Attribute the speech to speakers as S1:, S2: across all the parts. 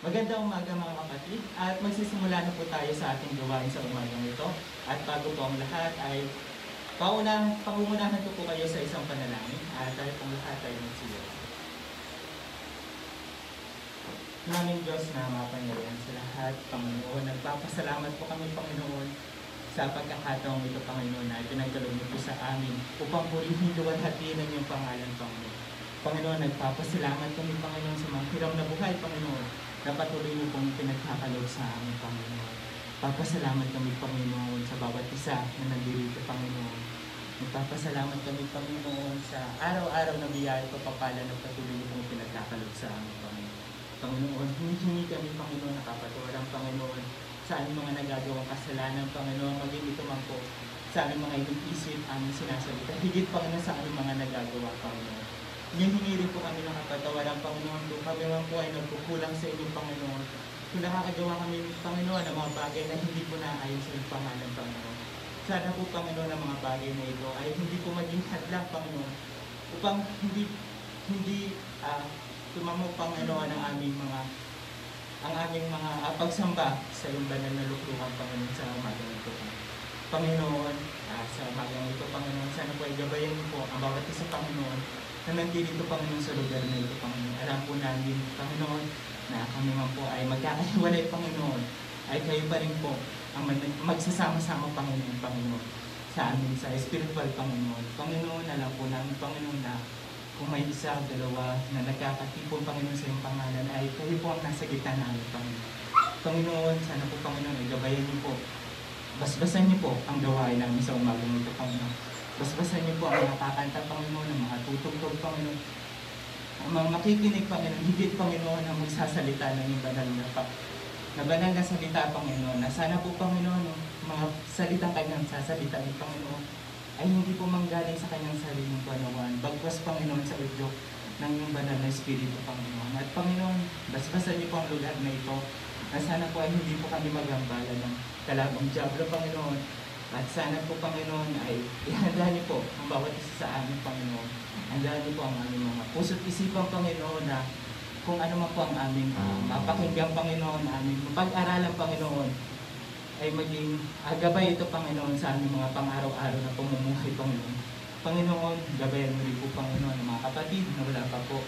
S1: Magandang umaga mga kapatid at magsisimula na po tayo sa ating gawain sa umagang ito. At bago po ang lahat ay pangungunahan ko po kayo sa isang panalangin at tayo pong lahat ay magsiyo. Naming Diyos na mapangyarihan sa lahat, Panginoon, nagpapasalamat po kami, Panginoon, sa pagkakataong ito, Panginoon, na pinagkaloob niyo po sa amin upang purihin, luwalhatiin ang iyong pangalan, Panginoon. Panginoon, nagpapasalamat kami, Panginoon, sa mga hirang na buhay, Panginoon, na patuloy niyo pong pinagkakaloob sa amin, Panginoon. Papasalamat kami, Panginoon, sa bawat isa na nandito, Panginoon. Nagpapasalamat kami, Panginoon, sa araw-araw na biyaya at papapala na patuloy niyo pong pinagkakaloob sa amin, Panginoon. Panginoon, humingi kami, Panginoon, nakapatuwarang Panginoon, sa aming mga nagagawang kasalanan, Panginoon, maging ito man po sa aming mga isip, aming sinasalita. Higit, Panginoon, sa aming mga nagagawa, Panginoon. Hihingi rin po kami ng kapatawaran, Panginoon, kung kami man po ay nagkukulang sa inyong Panginoon. Kung nakakagawa kami, Panginoon, ng mga bagay na hindi po naayon sa iyong pangalan, Panginoon. Sana po, Panginoon, ang mga bagay na ito ay hindi po maging hadlang, Panginoon, upang hindi tumamo, Panginoon, ang aming mga pagsamba sa iyong banal na lukluhan, Panginoon, sa umagang ito. Panginoon, sa umagang ito, Panginoon, sana po ay gabayan niyo po ang bawat isa, Panginoon, na nandito, Panginoon, sa lugar na ito, Panginoon. Alam po namin, Panginoon, na kami man po ay magkakahiwalay, Panginoon, ay kayo pa rin po ang magsasama-sama, Panginoon, sa amin, sa spiritual, Panginoon. Panginoon, alam po namin, Panginoon, na kung may isa, dalawa na nagkakatipon, Panginoon, sa iyong pangalan, ay kayo po ang nasa gitna namin, Panginoon. Panginoon, sana po, Panginoon, ay gabayan niyo po. Basbasan niyo po ang gawain namin sa umagang ito, Panginoon. Basbasan niyo po ang mga kakanta, Panginoon, ang mga tutugtog, Panginoon. Ang mga makikinig, Panginoon, higit, Panginoon, ang magsasalita ng iyong banal na salita, Panginoon, na sana po, Panginoon, mga salitang kanyang sasalita ni Panginoon, ay hindi po manggaling sa kanyang sariling panawan, bagwas, Panginoon, sa udyok ng iyong banal na Espiritu, Panginoon. At Panginoon, basbasan niyo po ang lugar na ito, na sana po ay hindi po kami magambala ng kalabang diablo, Panginoon. At sana po, Panginoon, ay ihanda niyo po ang bawat isa sa amin, Panginoon. Handaan niyo po ang aming mga puso't isipan, Panginoon, na kung ano man po ang aming mapakinggan, Panginoon, aming mapag-aralan, Panginoon, ay maging gabay ito, Panginoon, sa aming mga pang-araw-araw na pamumuhay, Panginoon. Panginoon, gabayan mo rin po, Panginoon, ng mga kapatid na wala pa po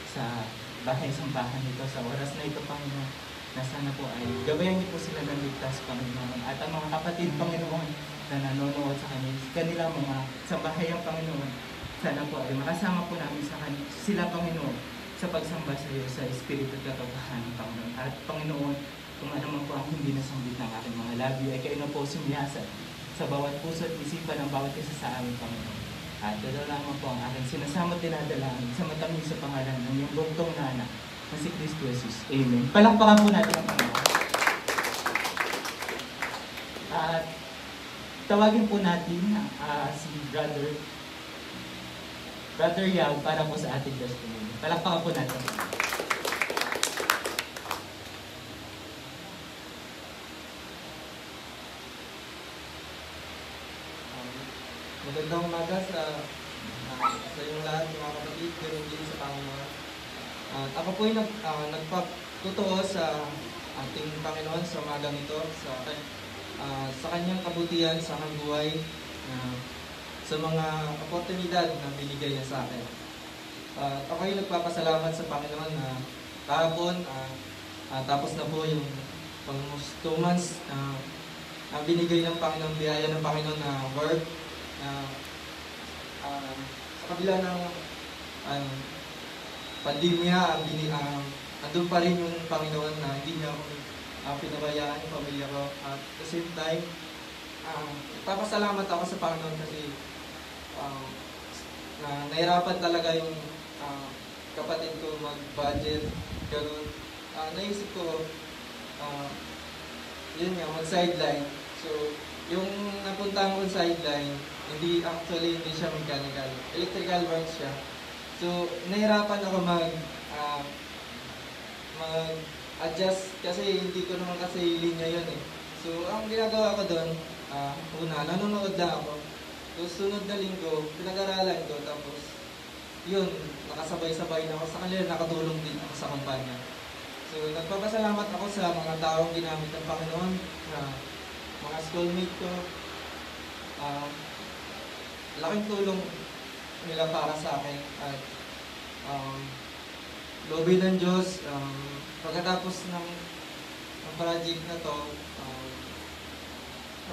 S1: sa bahay-sambahan nito, sa oras na ito, Panginoon, na sana po ay gabayan niyo po sila ng ligtas, Panginoon. At ang mga kapatid, Panginoon, na nanonood sa kanilang mga sambahayang, Panginoon, sana po ay makasama po namin sila, Panginoon, sa pagsamba sa iyo sa Espiritu at katotohanan, Panginoon. At Panginoon, kung ano man po ang hindi nasanggit ng aking mga labi, ay kayo na po sumiyasat sa bawat puso at isipan ng bawat isa sa amin, Panginoon. At dadalaman po ang aking sinasama at dinadalaman sa matamis sa pangalan ng iyong bugtong na anak, na si Cristo Jesus. Amen. Palakpakan po natin ang Panginoon. At tawagin po natin si Brother Yag para po sa ating testimony. Palakpakan po natin.
S2: Magandang umaga sa inyong lahat, mga kapatid, ganoon din sa Panginoon. At ako po ay nagpatutuo sa ating Panginoon sa umagang ito, sa kanyang kabutihan sa aking buhay, sa mga oportunidad na binigay niya sa akin. Ako ay nagpapasalamat sa Panginoon na kahapon, tapos na po yung almost 2 months na binigay ng Panginoon, biyaya ng Panginoon na work. Sa kabila ng pandemya, andun pa rin yung Panginoon na hindi niya ako pinabayaan yung pamilya ko. At the same time, papasalamat ako sa Panginoon kasi nahirapan talaga yung kapatid ko mag-budget. Ganun. Naisip ko, yun nga, mag-sideline. So, yung napuntahan kong sideline, hindi siya mechanical. Electrical work siya. So, nahirapan ako mag-adjust kasi hindi ko naman kasi linya yun eh. So, ang ginagawa ko doon, una, nanonood na ako. So, sunod na linggo, pinag-aralan ko. Tapos, yun, nakasabay-sabay na ako sa kanila, nakatulong din ako sa kumpanya. So, nagpapasalamat ako sa mga taong ginamit ng Panginoon, na mga schoolmate ko. Laking tulong nila para sa akin. At loobin ng Diyos, pagkatapos ng project na to,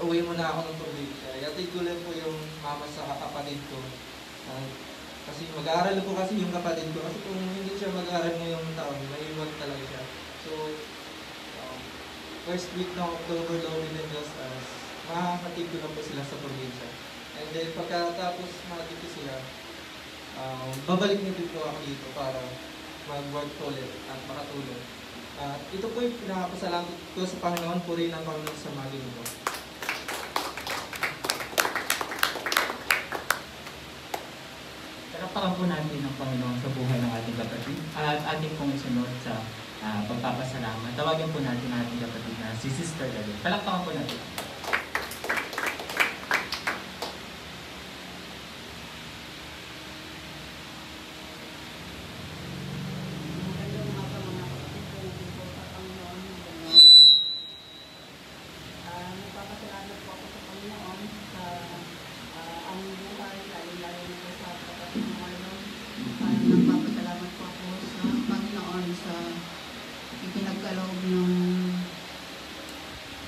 S2: uwi muna ako ng probinsya. Yatid ko lang po yung mama sa kapatid ko. Kasi mag-aaral po kasi yung kapatid ko. Kasi kung hindi siya mag-aaral ngayong taon, maiwan talaga siya. So, first week ng October, loobin ng Diyos, makakatid ko na po sila sa probinsya. And then, pagkatapos makatid ko sila, babalik na din po ako dito para mag-work ulit at makatulong. At ito po yung pinakapasalamat ko sa Panginoon, purihin ang Panginoon sa mga ginagawa.
S1: Palakpakan po natin ang Panginoon sa buhay ng ating kapatid at ating pong isunod sa pagpapasalamat. Tawagin po natin ang ating kapatid na si Sister Dalit. Palakpakan po natin.
S3: Nagpapasalamat po ako sa Panginoon sa aming buhay, lalo-lalo na po sa kapatid ng Marlon. Nagpapasalamat po ako sa Panginoon sa ipinagkaloob ng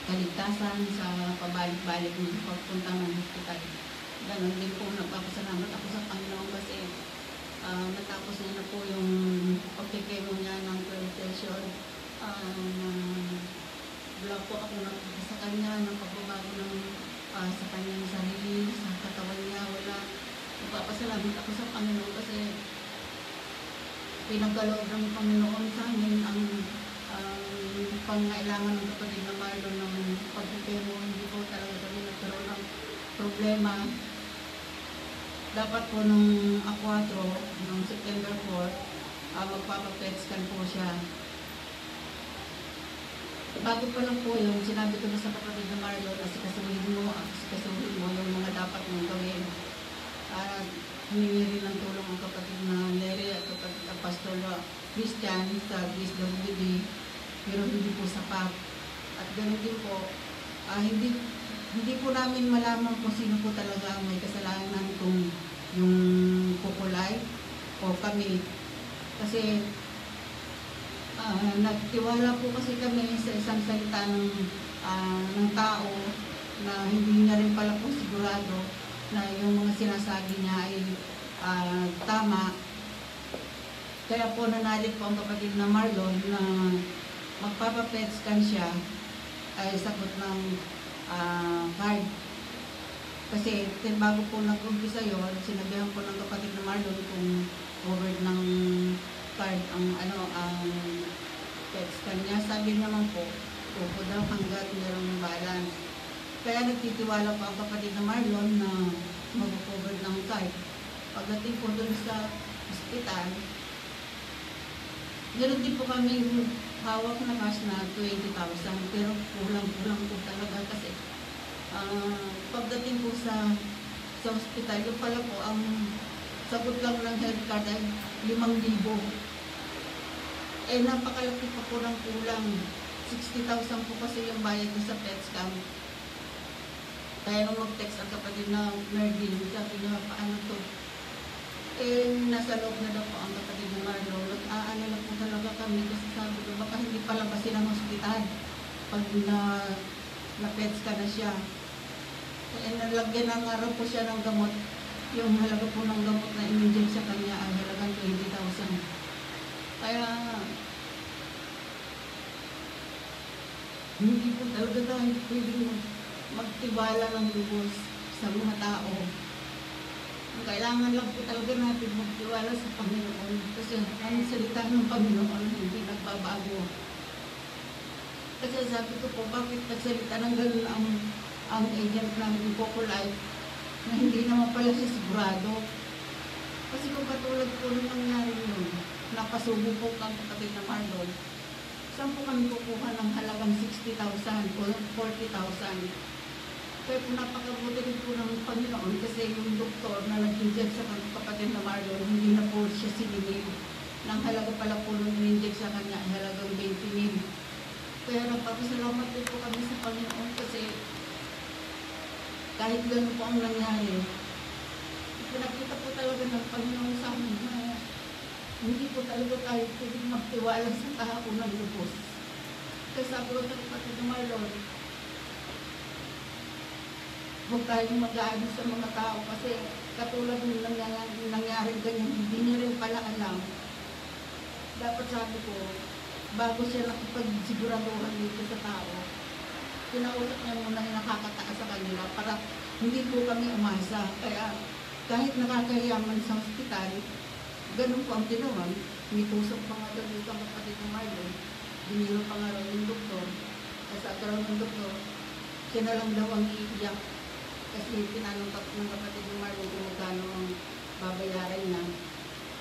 S3: kaligtasan sa pabalik-balik ng pagpunta ng hospital. Ganon din po nagpapasalamat ako sa Panginoon kasi natapos niya na po yung pagkikemo niya ng 12 session. Wala po ako sa kanya ng pagbabago ng sa kanyang sarili, sa katawan niya, wala. Nagpapasalamat ako sa Panginoon kasi pinagkaloob ng Panginoon sa amin ang pangailangan ng kapatid na Marlon ng pagkikemo. Hindi po talaga kami nagkaroon ng problema. Dapat po nung A4, nung September 4, magpapa-PET scan po siya. Bago pa lang po yun, sinabi ko na sa kapatid na Marlon, asikasuhin mo yung mga dapat mong gawin. Humingi rin ng tulong ang kapatid na Neri at kapatid na Pastor Christian sa DSWD, pero hindi po sapat. At ganoon din po, hindi po namin malaman kung sino po talaga ang may kasalanan, kung yung kukulay o kami. Kasi nagtiwala po kasi kami sa isang salita ng tao na hindi niya rin pala po sigurado na yung mga sinasabi niya ay tama. Kaya po nanalig po ang kapatid na Marlon na magpapa-PET scan siya ay sagot ng card. Kasi bago po nag-umpisa yun, sinabihan po ng kapatid na Marlon kung covered ng card ang PET scan niya. Sabi naman po, tupo daw hanggat mayroong balance. Kaya nagtitiwala po ang kapatid na Marlon na mag-cover ng card. Pagdating po doon sa hospital, ganoon din po kami hawak na cash na 20,000, pero kulang-kulang po talaga kasi pagdating po sa hospital, yung pala po ang sagot lang ng health card ay 5,000. Napakalaki pa po ng kulang. 60,000 po kasi yung bayad ko sa PET scan. Kaya nung mag-text ang kapatid na Mervin, sabi niya, paano to? Nasa loob na daw po ang kapatid na Marlon. Nag-aano na po talaga kami kasi sabi ko, baka hindi palabasin ang hospital pag na-PET scan na siya. Nalagyan ng araw po siya ng gamot. Yung halaga po ng gamot na in-inject sa kanya ay halagang 20,000. Kaya hindi po talaga tayo pwedeng magtibala ng lubos sa mga tao. Ang kailangan lang po talaga natin magtiwala sa Panginoon kasi ang salita ng Panginoon hindi nagbabago. Kasi sabi ko po, bakit nagsalita ng gano'n ang agent ng Coco Life na hindi naman pala siya sigurado. Kasi kung katulad po nung nangyari yun, napasubo po ang kapatid na Marlon, saan po kami kukuha ng halagang 60,000 o 40,000? Kaya po napakabuti rin po ng Panginoon kasi yung doktor na nag-inject sa kapatid na Marlon, hindi na po siya sinigil. Nang halaga pala po nung in-inject sa kanya ay halagang 20,000. kahit gano'n po ang nangyari, pinakita po talaga ng Panginoon sa amin na hindi po talaga tayo pwedeng magtiwala sa tao ng lubos. Kaya sabi ko sa kapatid ng Marlon, huwag tayong mag-aano sa mga tao kasi katulad ng nangyari ganyan, hindi niya rin pala alam. Dapat sabi ko, bago siya nakipagsiguraduhan dito sa tao, kinausap niya muna yung nakakataas sa kanila para hindi po kami umasa. Kaya kahit nakakayaman sa hospital, ganun po ang ginawa. May tusok pa nga doon dito ang kapatid ng Marlon. Biniro pa nga raw yung doktor. Kasi at raw ng doktor, siya na lang daw ang iiyak. Kasi tinanong ng kapatid ng Marlon kung magkano ang babayaran niya.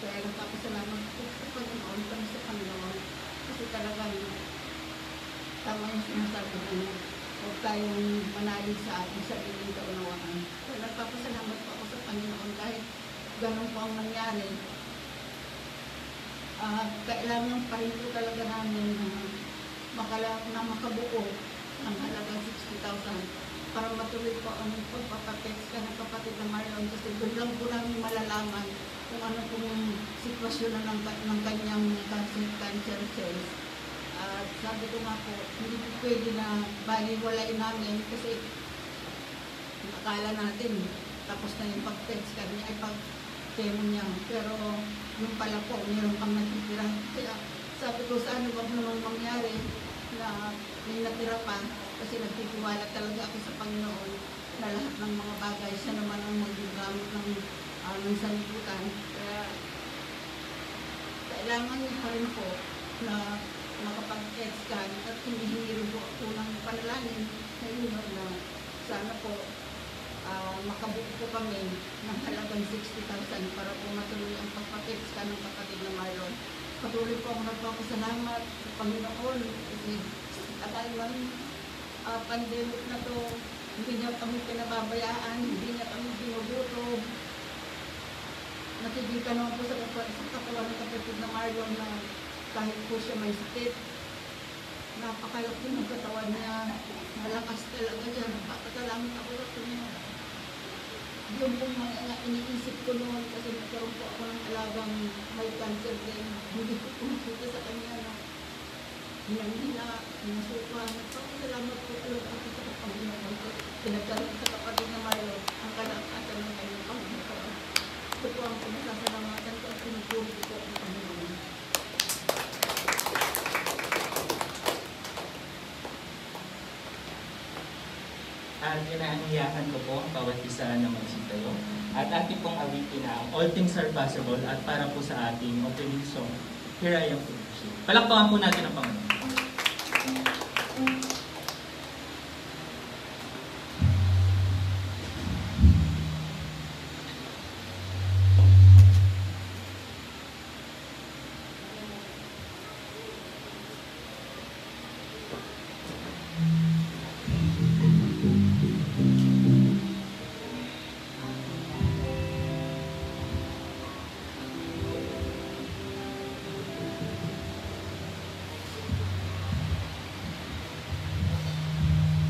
S3: Kaya nagpapasalamat po sa Panginoon, kami sa Panginoon. Kasi talagang tama yung sinasabi ko, huwag tayong manalig sa ating sariling kaunawaan. Kaya nagpapasalamat po ako sa Panginoon kahit ganun po ang nangyari. Kailangan pa rin po talaga namin na makabuo ng halagang 60,000 para matuloy po ang pagpapatext ka ng kapatid na Marlon kasi doon lang po namin malalaman kung ano pong sitwasyon na ng kanyang cancer cells. Sabi ko nga po, hindi po pwede na baliwalain namin kasi akala natin tapos na yung pag-text kanya ay pag-demo niya. Pero yung pala po, mayroon pang natitira. Kaya sabi ko, saan ba naman mangyari na may natira pa kasi nagtitiwala talaga ako sa Panginoon na lahat ng mga bagay siya naman ang magagamit ng sanlibutan. Kaya kailangan niya pa rin po na makapag-text ka at hinihingi rin po ako ng panalangin na yun na sana po makabuo po kami ng halagang 60,000 para po matuloy ang pagpatext ka ng kapatid na Marlon. Patuloy po ako nagpapasalamat sa Panginoon kasi tagal man pandemic na to, hindi niya kami pinababayaan, hindi niya kami binubuto. Nakikita naman po sa katawan ng kapatid na Marlon na kahit po siya may sakit, napakalaki ng katawan niya, malakas talaga siya, napakasalamat ako sa kanya. Yung pong mga iniisip ko noon kasi nagkaroon po ako ng alagang may cancer din, hindi ko pumakita sa kanya na hinang-hina, hinasupa. Nagpapasalamat po talaga ako sa Panginoon. Pinagkaroon sa kapatid na Marlon ang kalakasan ng kanyang Panginoon. Ito po ang pinasasalamatan ko at pinupuri ko ang Panginoon.
S1: At inaanyayahan ko po ang bawat isa na magsitayo. At ating pong awitin na All Things Are Possible at para po sa ating opening song, Here I Am to Worship. Palakpakan po natin ang Panginoon.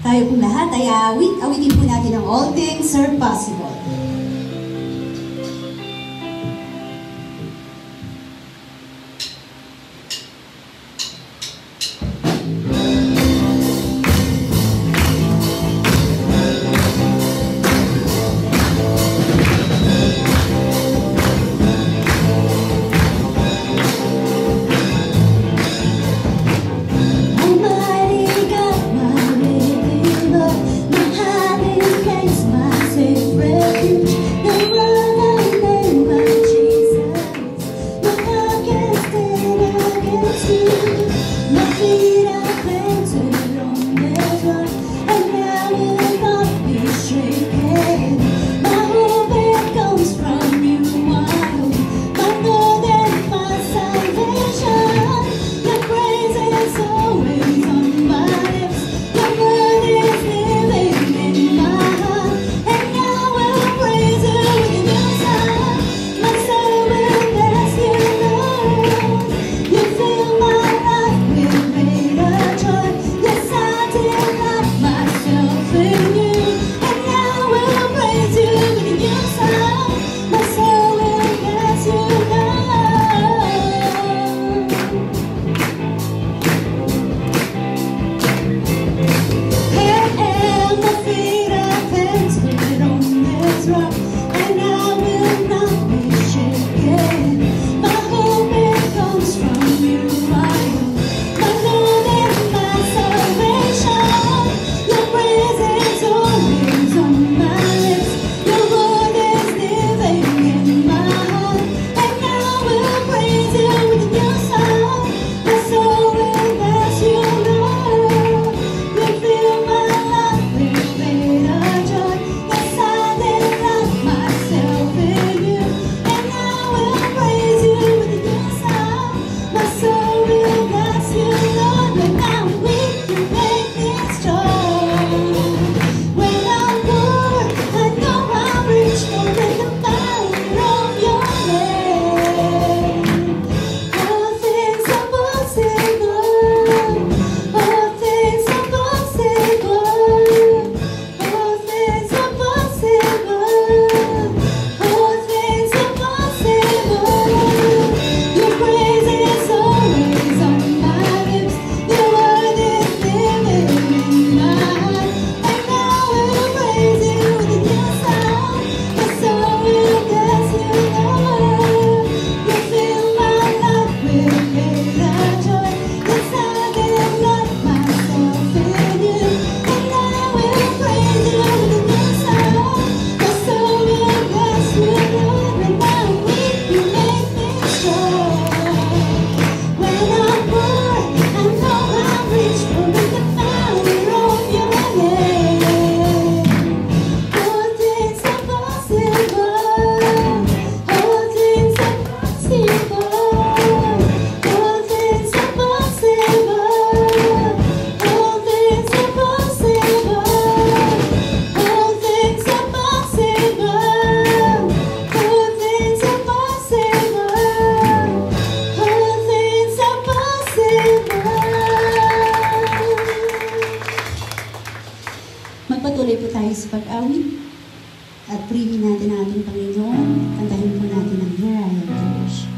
S4: Tayo pong lahat ay awitin po natin ang All Things Are Possible.
S5: Mahalin ka is my favorite.
S4: purihin natin ang ating Panginoon. Kantahin po natin ang Here I Am to Worship.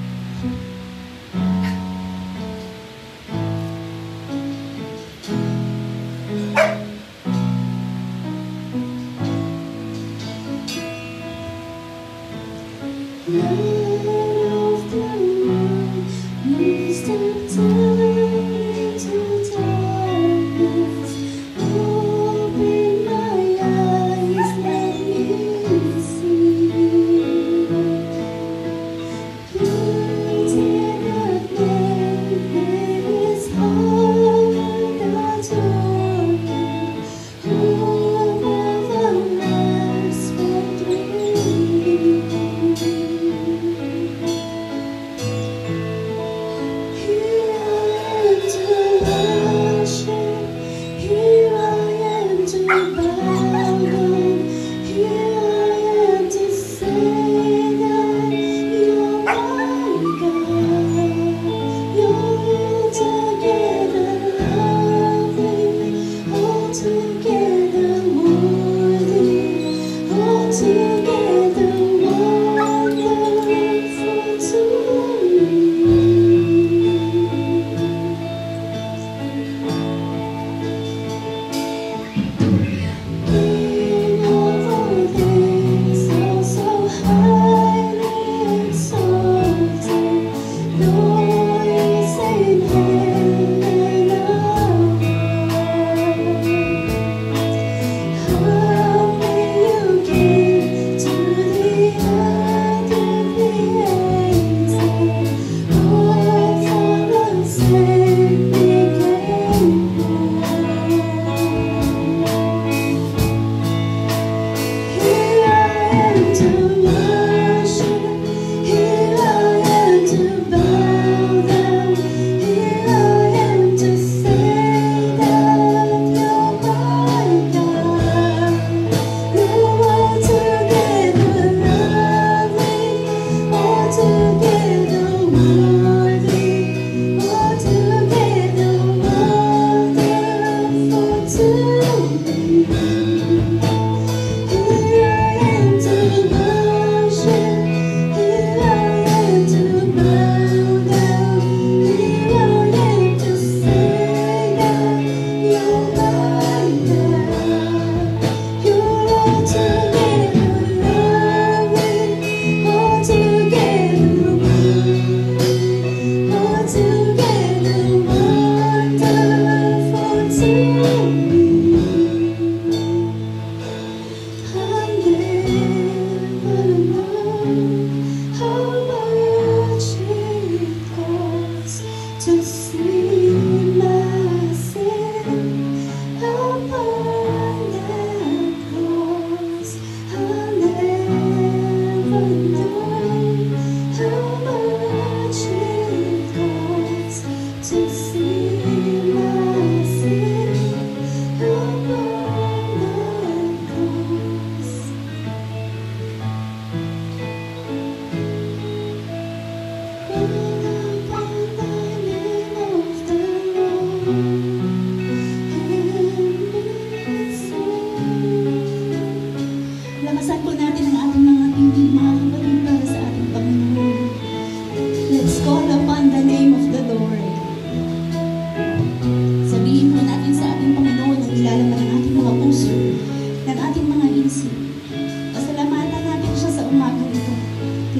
S4: Lakasan po natin ang ating mga tingin, mga kapatid, para sa ating Panginoon. Let's call upon the name of the Lord. Sabihin po natin sa ating Panginoon ang ilalaman ng ating mga puso, ng ating mga isip. Pasalamatan natin siya sa umaga ito.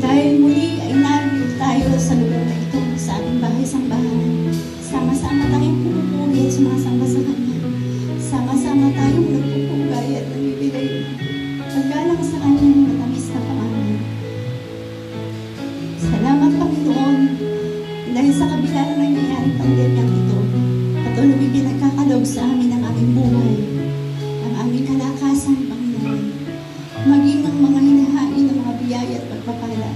S4: Dahil muli ay narito tayo sa lugar na ito, sa ating bahay-sambahan. Sama-sama tayong pumupuri at sumasamba sa Kanya. Sama-sama tayong nagpupugay at nagbibigay paggalang sa Kanyang matamis na pangalan. Salamat, Panginoon, dahil sa kabila ng nangyayaring pandemyang ito, patuloy pinagkakaloob sa amin ang aming buhay, ang aming kalakasan, Panginoon, maging ang mga hinahain ng mga biyaya at pagpapala.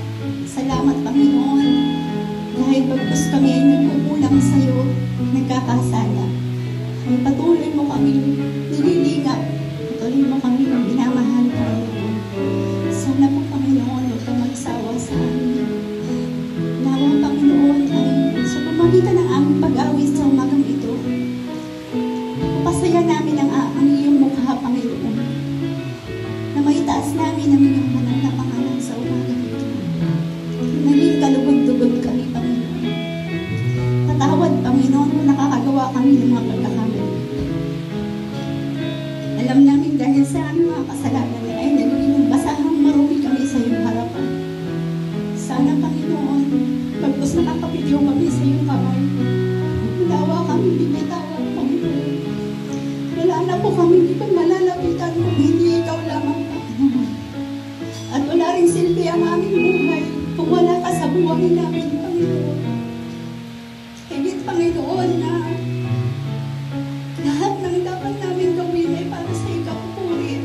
S4: Salamat, Panginoon, dahil pagkus kami ay nagkukulang sa iyo, nagkakasala. Ay patuloy mo kami nililingap, patuloy mo kami minamahal, Panginoon. Sana po, Panginoon, huwag kang magsawa sa amin. Nawang, Panginoon, ay sa pamagitan ng aming pag-awis sa umagang ito, pasaya namin ang iyong mukha, Panginoon, na maitaas namin ang iyong gumawa kami ng mga pagkakamali. Alam namin dahil sa aming mga kasalanan ay naging basahang marumi kami sa iyong harapan. Sana, Panginoon, pagkos nakakapitiw kami sa iyong kamay, dawa kami binitawan, Panginoon. Wala na po kami ibang malalapitan kung hindi ikaw lamang, Panginoon. At wala rin silbi ang aming buhay kung wala ka sa buhay namin, Panginoon. Higit, Panginoon, na lahat ng dapat namin gawin ay para sa ikapupuri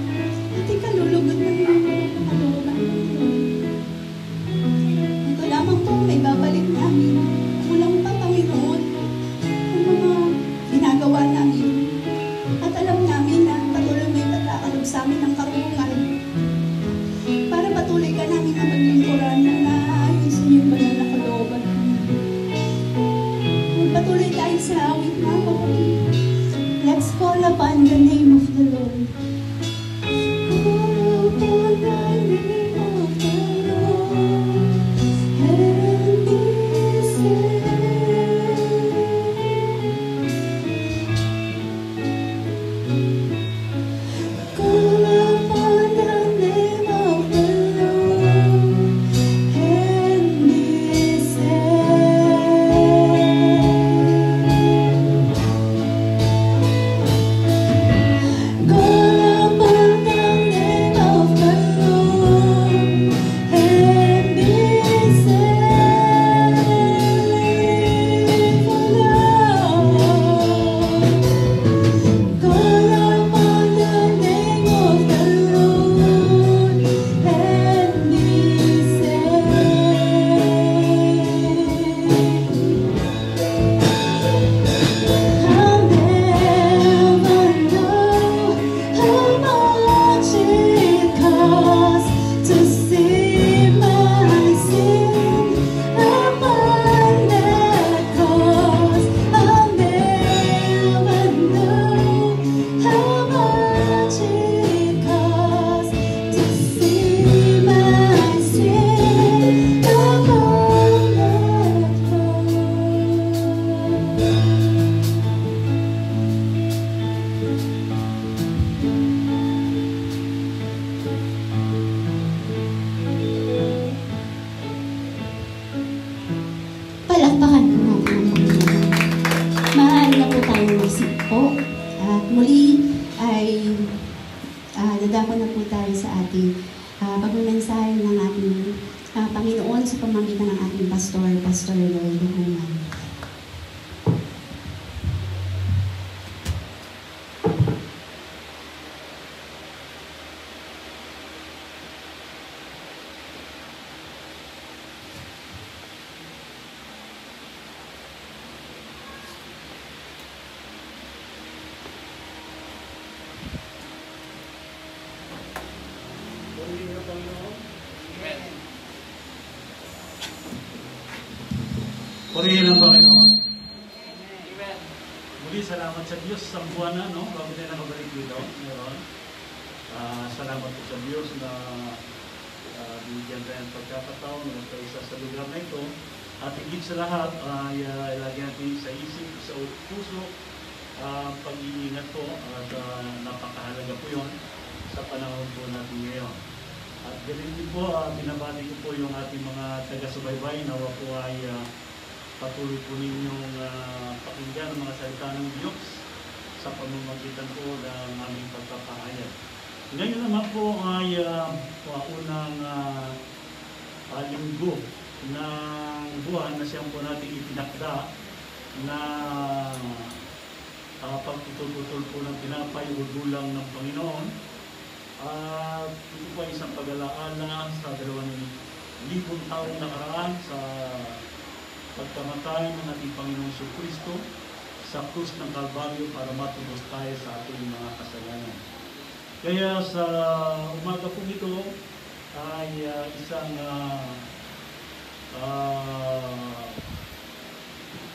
S4: at ikalulugod ng iyong kalooban, Panginoon. Ito lamang po may babalik namin. Walang pa, Panginoon, ang mga ginagawa namin. At alam namin na patuloy may pagkakalob sa amin ng karunungan para patuloy ka namin na maglingkuran na naayon sa iyong banal na kalooban. Magpatuloy tayo sa awit na kapatid. Let's call upon the name of the Lord. Call upon the name of the Lord and be saved. Call upon the name of the Lord and be saved. Call upon the name of the Lord and be saved. For Lord, call upon the name of the Lord and be I'll never know how much it costs to see my sin upon that cross. I'll never know how much it costs to see my sin upon that cross. Palakpakan po natin ang Panginoon. Maaari na po tayong magsipo. At muli ay dadako na po tayo sa ating pagmamensahe ng ating Panginoon sa pamamagitan ng ating Pastor Lloyd Duguman.
S5: Purihin ang Panginoon. Purihin ang Panginoon. Muli, salamat sa Diyos sa buwan na, no? Bago tayo nakabalik dito. Meron. Salamat po sa Diyos na binigyan tayo ng pagkakataon na isa sa lugar na ito. At higit sa lahat, ilagay natin sa isip, sa puso, pag-iingat po at napakahalaga po yun sa panahon po natin ngayon. At ganun din po, binabati ko po yung ating mga taga-subaybay. Nawa po ay patuloy po ninyong pakinggan ang mga salita ng Diyos sa pamamagitan po ng aming pagpapahayag. Ngayon naman po ay unang linggo ng buwan na siyang po natin itinakda na pagtutol-tutol po ng tinapay o gulang ng Panginoon. At ito po ay isang pag-alaala sa 2,000 taong nakaraan sa pagkamatay ng ating Panginoong Jesucristo sa krus ng Kalbaryo para matubos tayo sa ating mga kasalanan. Kaya sa umaga po ito ay isang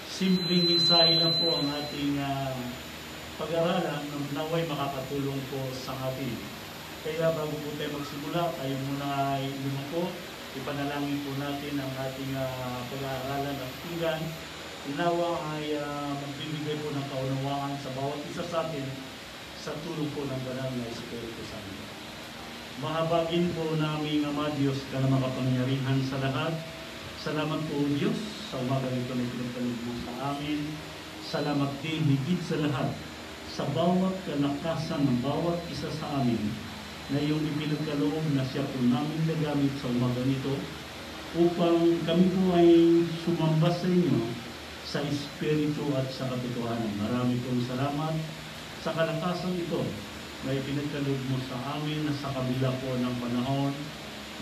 S5: simpleng mensahe lang po ang ating pag-aralan na naway makakatulong po sa atin. Kaya bago po tayo magsimula, tayo muna ay lumako, ipanalangin po natin ang ating pag-aaralan at pakinggan. Inawa ay magbibigay po ng sa atin sa tulong po ng banal na Espiritu Santo. Mahabagin po namin, Ama Diyos, ka na makapangyarihan sa lahat. Salamat po, Diyos, sa umaga ito na pinagkaloob mo sa amin. Salamat din, higit sa lahat, sa bawat kalakasan ng bawat isa sa amin na iyong ipinagkaloob na siya po namin nagamit sa umaga nito upang kami po ay sumamba sa inyo sa Espiritu at sa katotohanan. Marami pong salamat sa kalakasan ito na ipinagkaloob mo sa amin na sa kabila po ng panahon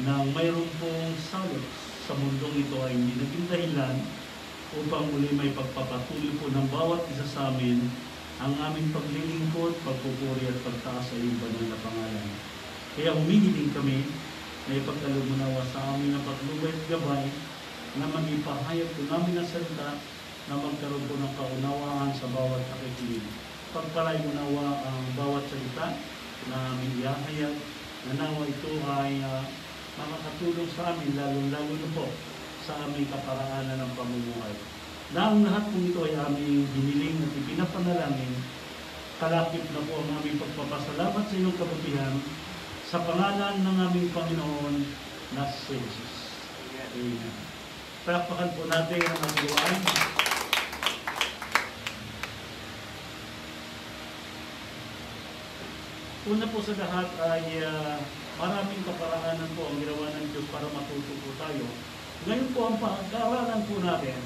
S5: na mayroon pong salot sa mundong ito ay hindi naging dahilan upang muli may pagpapatuloy po ng bawat isa sa amin ang aming paglilingkod, pagpupuri at pagtaas sa iyong banal na pangalan. Kaya humihiling kami na ipagkaloob mo nawa sa amin ang paglubay at gabay na mag-ipahayag po namin ang salita na magkaroon po ng kaunawaan sa bawat pakikinig. Pagpalay mo nawa ang bawat salita na aming ihahayag na nawa ito ay makakatulong sa amin lalo na po sa aming kaparaanan ng pamumuhay. Na ang lahat po ito ay aming hiniling at ipinapanalangin, kalakip na po ang aming pagpapasalamat sa iyong kabutihan sa pangalan ng aming Panginoon na si Jesus. Amen. Palakpakan po natin ang magluwaan. Una po sa lahat ay maraming kaparaanan po ang ginawa ng Diyos para matuto po tayo. Ngayon po ang pag-aaralan po natin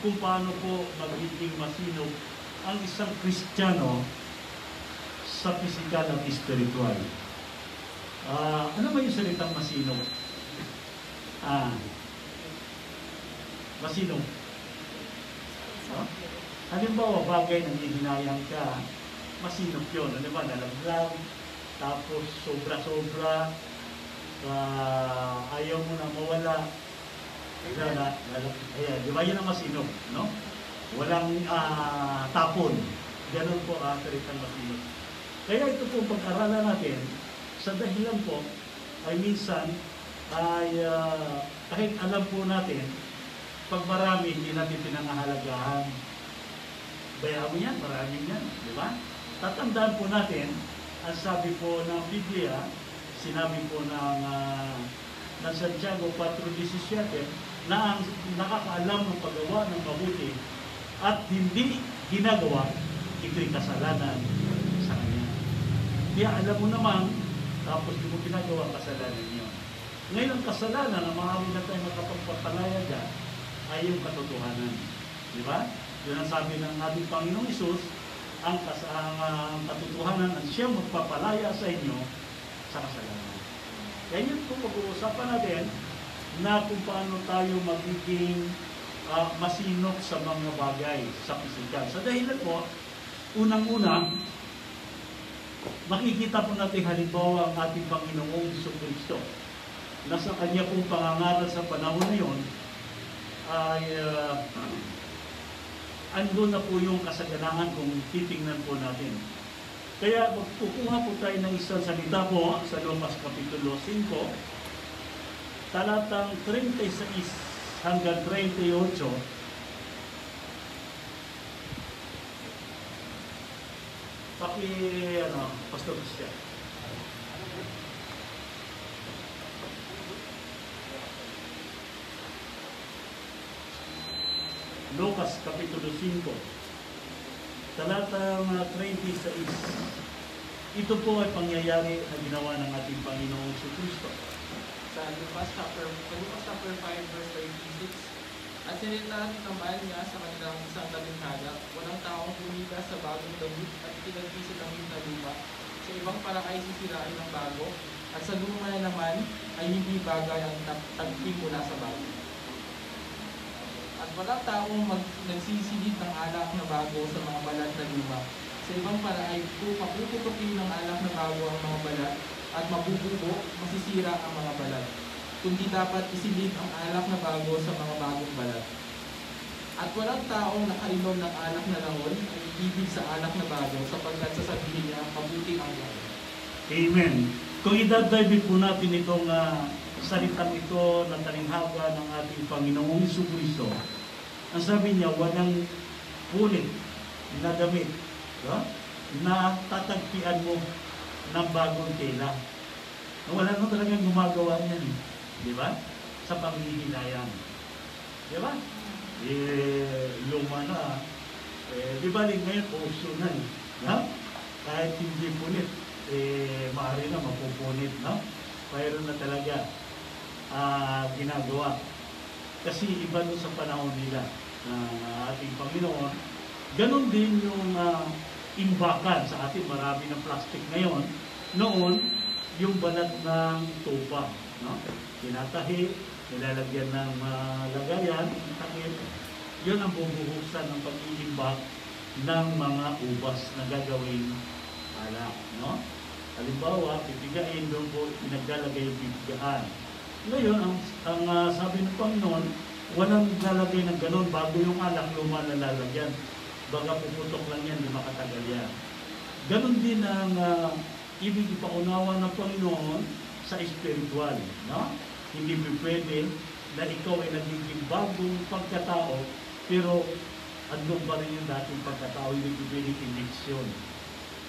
S5: kung paano po magiging masinop ang isang Kristiyano sa pisikal at espiritual. Ano ba yung salitang masinop? Masinop. Halimbawa, bagay na hihinayang ka, masinop yun. Ano ba? Nalaglag, tapos sobra-sobra, ayaw mo na mawala. Ayan, di ba yun ang masinop, no? Walang tapon. Ganun po ang salitang masinop. Kaya ito po pag-aralan natin, sa dahilan po, ay minsan, ay kahit alam po natin, pag marami, hindi natin pinangahalagahan. Bayaan mo yan, maraming yan, di ba? Tatandaan po natin, ang sabi po ng Biblia, sinabi po ng Santiago 4:17, na ang nakakaalam ng paggawa ng mabuti at hindi ginagawa, ito'y kasalanan sa kanya. Kaya alam mo naman, tapos di mo ginagawa, kasalanan niyo. Ngayon ang kasalanan na maaari na tayo makapagpapalaya dyan ay yung katotohanan. Di ba? Yun ang sabi ng ating Panginoong Isus, ang katotohanan at siya magpapalaya sa inyo sa kasalanan. Kaya yun po pag-uusapan natin na kung paano tayo magiging masinop sa mga bagay sa pisikal. Sa dahilan po, unang-una, makikita po natin halimbawa ang ating Panginoong Jesucristo na sa kanya pong pangangaral sa panahon na yun ay ando na po yung kasaganaan kung titingnan po natin. Kaya magkukuha po tayo ng isang salita po sa Lucas Kapitulo 5, talatang 36 hanggang 38. Pastor Christian. Lucas Kapitulo 5, talatang 36. Ito po ay pangyayari na ginawa ng ating Panginoong Jesucristo.
S2: Sa Lucas chapter 5 verse 36, at sinilatan naman niya sa kanilang isang talinhaga, walang taong pumila sa bagong damit at pinagpisit ang na luma. Sa ibang paraay sisirain ng bago, at sa luma naman ay hindi bagay ang tagping mula sa bago. At walang taong nagsisilid ng alak na bago sa mga balat na luma. Sa ibang paraay, papuputukin ng alak na bago ang mga balat, at mabubugo, masisira ang mga balat. Kundi dapat isilid ang alak na bago sa mga bagong balat. At walang taong nakainom ng alak na langol ay ibig sa alak na bago sapagkat sasabihin niya mabuti ang langol.
S5: Amen. Kung idadive po natin itong salitang ito na talinghaga ng ating Panginoong Jesucristo, ang sabi niya, walang punit na damit. Diba? na tatagpian mo ng bagong tela. Wala naman talagang gumagawa niyan, di ba? Sa panghihinayang. Di ba? Luma na. Di ba rin ngayon, optional. No? Kahit hindi punit, maaari na mapupunit. No? Mayroon na talaga ginagawa. Kasi iba doon sa panahon nila ng ating Panginoon. Ganon din yung imbakan sa atin. Marami ng plastic ngayon. Noon, yung balat ng tupa. No? Tinatahi, nilalagyan ng lagayan, takip. Yun ang bubuhusan ng pag-iimbak ng mga ubas na gagawin alak. No? Halimbawa, pipigain, doon po pinaglalagay yung pipigaan. Ngayon, ang sabi ng Panginoon, walang lalagay ng ganon bago yung alak luma na lalagyan. Baga puputok lang yan, di makatagal yan. Ganon din ang ibig ipaunawa ng Panginoon sa espiritual. No? Hindi pwede na ikaw ay nagiging bagong pagkatao, pero andun pa rin yung dating pagkatao, hindi pwede indiksyon.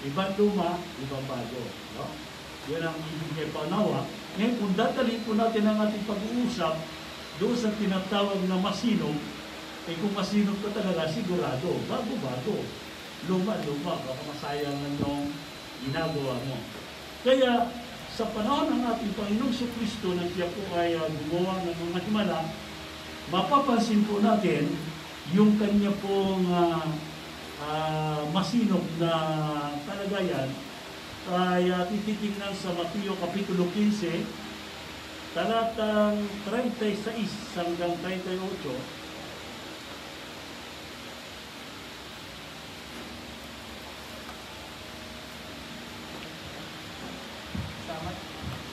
S5: Ibang luma, ibang bago. No? Yan ang ibig niya ipaunawa. Ngayon, kung dadalhin po natin ang ating pag-uusap doon sa tinatawag na masinog, kung masinog ka talaga, sigurado, bago-bago. Luma-luma, baka masayangan yung ginagawa mo. Kaya, sa panahon ng ating Panginoong Kristo na siya po ay gumawa ng mga himala, mapapansin po natin yung kanya pong masinog na kalagayan ay tititingnan sa Mateo Kapitulo 15, talatang 36 hanggang 38.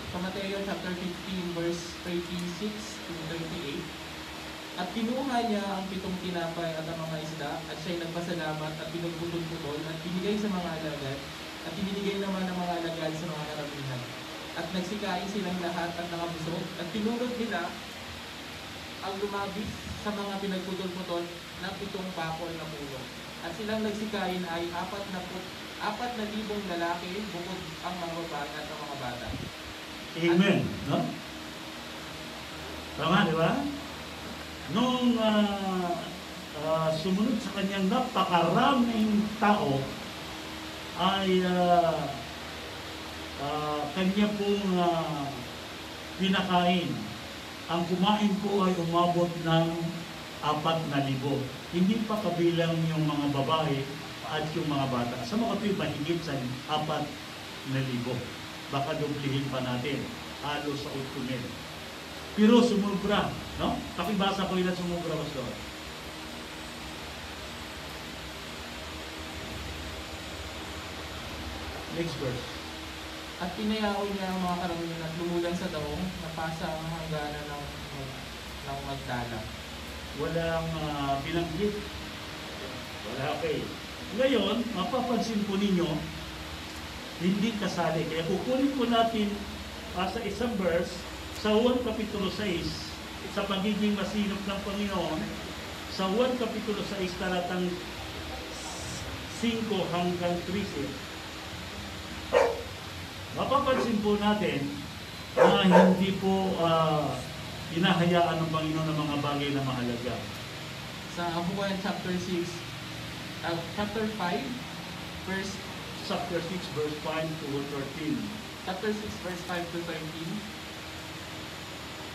S1: Sa Mateo chapter 15 verse 36 to 38. At kinuha niya ang 7 tinapay at ang mga isda, at siya'y nagpasalamat at pinagputol-putol at binigay sa mga alagad, at binigay naman ng mga alagad sa mga karamihan. At nagsikain silang lahat at nakabusog, at tinurot nila ang lumabis sa mga pinagputol-putol ng 7 bakol na puno. At silang nagsikain ay 4,000 lalaki, bukod ang mga babae at ang mga bata.
S5: Amen. No? Tama, di ba? Nung sumunod sa kanyang napakaraming tao, ay kanya pong pinakain. Ang kumain po ay umabot ng 4,000. Hindi pa kabilang yung mga babae at yung mga bata. Sa mga ito'y mahigit sa 4,000. Baka dublihin pa natin. Halos sa 8,000. Pero sumubra, no? Pakibasa ko ilan sumubra, Pastor. Next verse.
S1: At pinayao niya ang mga karamihan at lumulan sa daong, napasa ang hangganan ng magdala.
S5: Walang binanggit. Wala kayo. Ngayon, mapapansin po ninyo, hindi kasali. Kaya kukunin po natin sa isang verse, sa 1 Kapitulo 6, sa pagiging masinop ng Panginoon, sa 1 Kapitulo 6, talatang 5 hanggang 13, mapapansin po natin na hindi po hinahayaan ng Panginoon ng mga bagay na mahalaga.
S1: Sa Abukayan chapter 5, verse
S5: Chapter 6, verse 5 to 13.
S1: chapter 6, verse 5 to 13.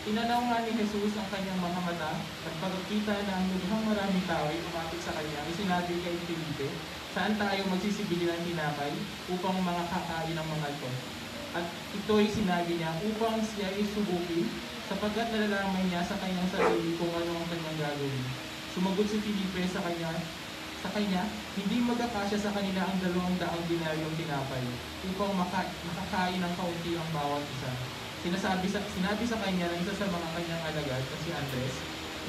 S1: Tinanaw nga ni Jesus ang kanyang mga mata at pagkakita na ang lubhang maraming tao ay umapit sa kanya, sinabi kay Felipe, saan tayo magsisibili ng tinapay upang mga kakain ng mga ito? At ito'y sinabi niya upang siya ay subukin, sapagkat nalalaman niya sa kanyang sarili kung ano ang kanyang gagawin. Sumagot si Felipe sa kanya, hindi magkakasya sa kanila ang 200 dinaryong tinapay upang makakain ng kaunti ang bawat isa. Sinabi sa kanya ng isa sa mga kanyang alagad na si Andres,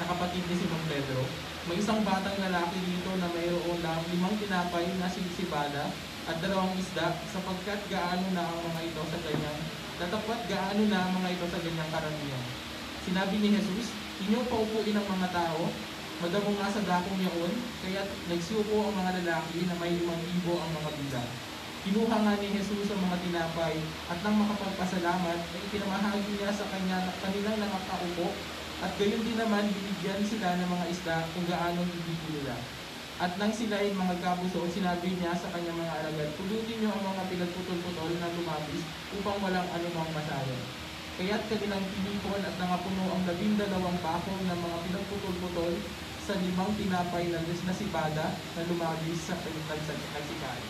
S1: na kapatid ni Simon Pedro, may isang batang lalaki dito na mayroon lang 5 tinapay na sinisibada at 2 isda, sapagkat gaano na ang mga ito sa ganyang, natapat gaano na ang mga ito sa ganyang karamihan. Sinabi ni Jesus, inyo paupuin ang mga tao, Madamo nga sa dakong yaon, kaya nagsuko ang mga lalaki na may 5,000 ang mga bilang. Kinuha nga ni Jesus ang mga tinapay at nang makapagpasalamat ay pinamahagi niya sa kanilang nakakaupo at gayon din naman binigyan sila ng mga isda kung gaano ibigin nila. At nang sila ay mga kabusog, sinabi niya sa kanyang mga alagad, pulutin niyo ang mga pinagputol-putol na lumabis upang walang anumang masayang. Kaya't kanilang tinipon at nangapuno ang 12 bakol ng mga pinagputol-putol sa 5 tinapay na nasibada na lumabis sa kagsikaan.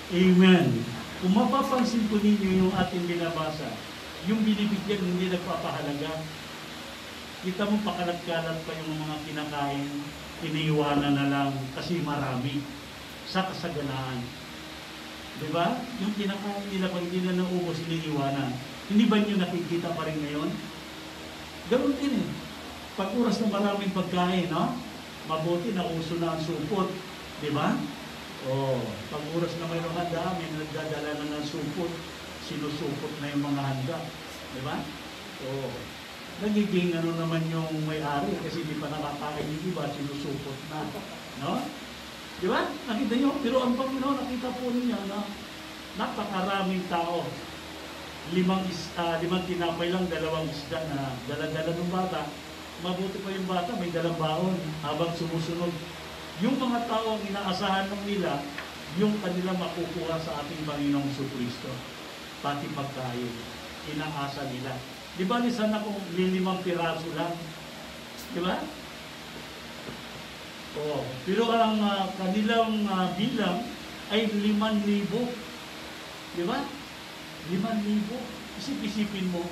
S5: Amen. Kung mapapansin po ninyo yung ating binabasa, yung binibigyan hindi nagpapahalaga. Kita mo pakalat-kalat pa yung mga kinakain, iniiwanan na lang kasi marami sa kasaganaan. Diba? Yung kinakain nila pag hindi na naubos, iniiwanan. Hindi ba nyo nakikita pa rin ngayon? Ganoon din eh. Pag oras na maraming pagkain, no? Mabuti na uso na ang supot. Diba? Oh, pag oras na mayroong handa, may nagdadala na ng supot, sinusupot na yung mga handa. Diba? Oh, nagiging ano naman yung may-ari kasi di pa nakakain yung iba, sinusupot na. No? Diba? Nakita nyo? Pero ang Panginoon, nakita po niya na napakaraming tao. 5 tinapay lang, 2 isda na dala-dala ng bata. Mabuti pa yung bata, may dalang baon habang sumusunod. Yung mga tao ang inaasahan ng nila, yung kanila makukuha sa ating Panginoong Jesucristo. Pati pagkain, inaasa nila. Di ba ni sana kung 5 piraso lang? Di ba? Oh, pero ang kanilang bilang ay 5,000. Di ba? 5,000. Isip-isipin mo.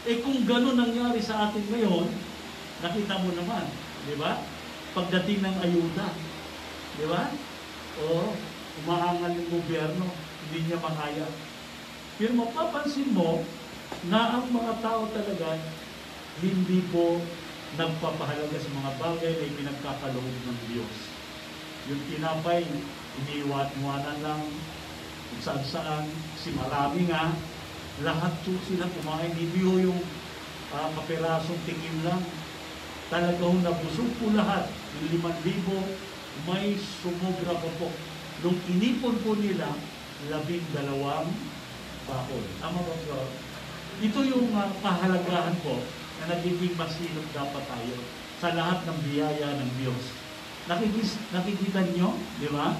S5: Eh kung gano'n nangyari sa atin ngayon, nakita mo naman, di ba? Pagdating ng ayuda, di ba? O, umaangal yung gobyerno, hindi niya makaya. Pero mapapansin mo na ang mga tao talaga hindi po nagpapahalaga sa mga bagay na pinagkakaloob ng Diyos. Yung tinapay, iniiwat-iwanan lang, kung saan-saan, si marami nga, lahat po sila kumain, hindi yung kapirasong tingin lang. Talagang nabusog po lahat, yung 5,000, may sumobra pa po. Nung inipon po nila, 12 bakol. Tama ba po? Ito yung kahalagahan po na nagiging masinop dapat tayo sa lahat ng biyaya ng Diyos. Nakikita nyo, di ba?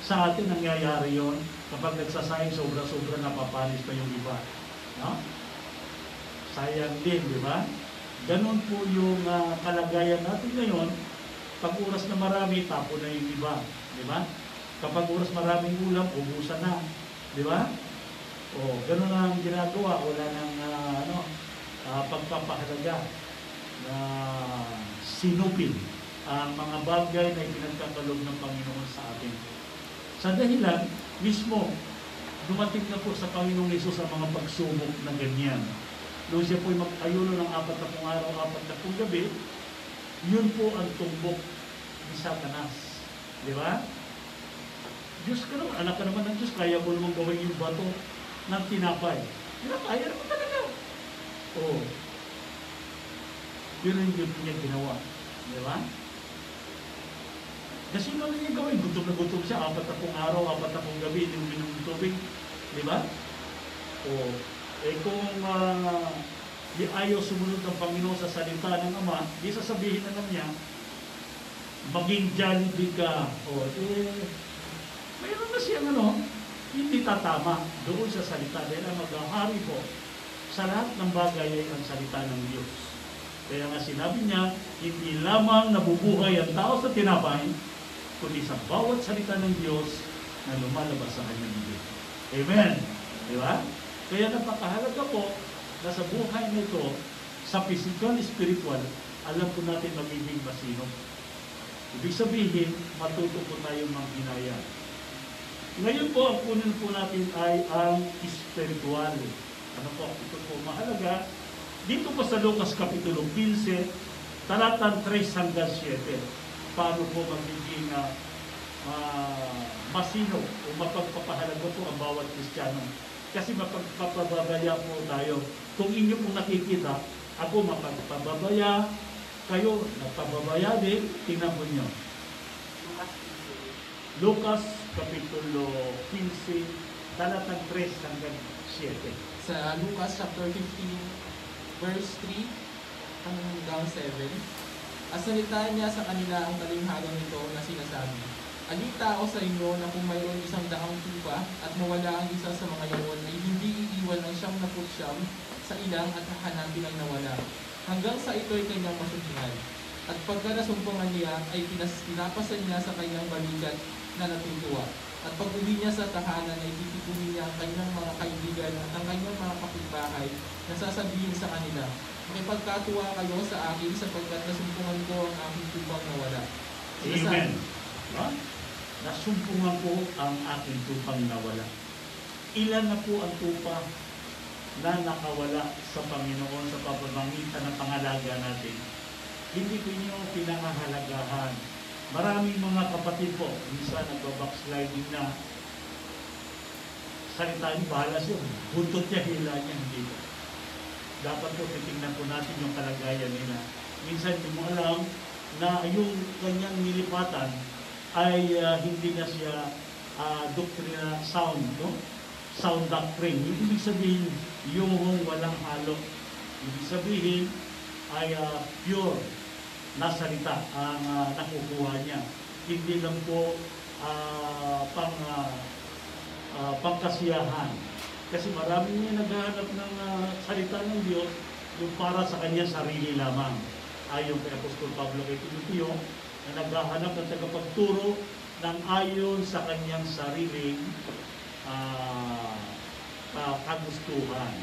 S5: Sa atin nangyayari yon kapag nagsasayang sobra-sobra napapanis pa yung iba. No? Sayang din, di ba? Ganon po yung kalagayan natin ngayon. Pag oras na marami, tapo na yung iba. Di ba? Kapag oras maraming ulam, ubusan na. Di ba? O, ganon na ang ginagawa. Wala nang pagpapahalaga na sinupin ang mga bagay na ipinagkakalob ng Panginoon sa atin. Sa dahilan, mismo, dumating na po sa Panginoong Hesus ang mga pagsubok na ganyan. Nung siya po'y mag-ayuno ng 40 araw, 40 gabi, yun po ang tumbok ni Satanas. Di ba? Diyos ka naman, anak ka naman ng Diyos, kaya mo naman gawin yung bato ng tinapay. Di ba? Kaya naman talaga. Oo. Yun ang niya ginawa. Di ba? Kasi ano niya gawin? Gutom na gutom siya, 40 araw, 40 gabi, hindi uminom ng tubig. Di ba? O, eh kung di ayaw sumunod ng Panginoon sa salita ng Ama, di sasabihin na lang niya, maging Jollibee ka. O, mayroon na siyang hindi tatama doon sa salita. Dahil ang maghahari po sa lahat ng bagay ay ang salita ng Diyos. Kaya nga sinabi niya, hindi lamang nabubuhay ang tao sa tinapay, kundi sa bawat salita ng Diyos na lumalabas sa kanyang bibig. Amen. Di ba? Kaya napakahalaga po na sa buhay nito, sa physical, spiritual, alam po natin magiging masinop. Ibig sabihin, matuto po tayong manghinaya. Ngayon po, ang kunin po natin ay ang spiritual. Ano po? Ito po mahalaga. Dito po sa Lucas Kapitulo 15, talatang 3 hanggang 7. Paano po magiging masino o mapagpapahalaga po ang bawat Kristiyano. Kasi mapagpapababaya po tayo. Kung inyo pong nakikita, ako mapagpababaya, kayo nagpababayadi, tingnan po nyo. Lucas Kapitulo 15, talatang 3 hanggang 7.
S1: Sa Lucas chapter 15, verse 3 hanggang 7, at salitaan niya sa kanila ang talinghagang nito na sinasabi, "Aling tao sa inyo na kung mayroon 100 tupa at mawala ang isa sa mga yaon ay hindi iiwan ang 99 sa ilang at hahanapin ang nawala, hanggang sa ito'y kanyang masumpungan. At pagka nasumpungan niya ay pinapasan niya sa kanyang balikat na natutuwa. At pag uwi niya sa tahanan ay titipunin niya ang kanyang mga kaibigan at ang kanyang mga kapitbahay na sasabihin sa kanila, makipagkatuwa kayo sa akin sapagkat nasumpungan ko ang aking tupang nawala."
S5: Amen. No? Nasumpungan ko ang aking tupang nawala. Ilan na po ang tupa na nakawala sa Panginoon sa pamamagitan ng pangalaga natin? Hindi ko nyo pinangahalagahan. Maraming mga kapatid po, minsan nagbabacksliding na, salitaan bahala siya, buntot niya, hila niya, hindi po. Dapat po titingnan po natin yung kalagayan nila. Minsan hindi mo alam na yung kanyang nilipatan ay hindi na siya doctrina sound, no? Sound doctrine. Yung ibig sabihin, yung walang halo. Ibig sabihin ay pure na salita ang nakukuha niya. Hindi lang po pangkasiyahan. Kasi marami niya naghahanap ng salita ng Diyos yung para sa kanya sarili lamang. Ayon kay Apostol Pablo kay Timoteo, na naghahanap ng tagapagturo ng ayon sa kanyang sariling kagustuhan.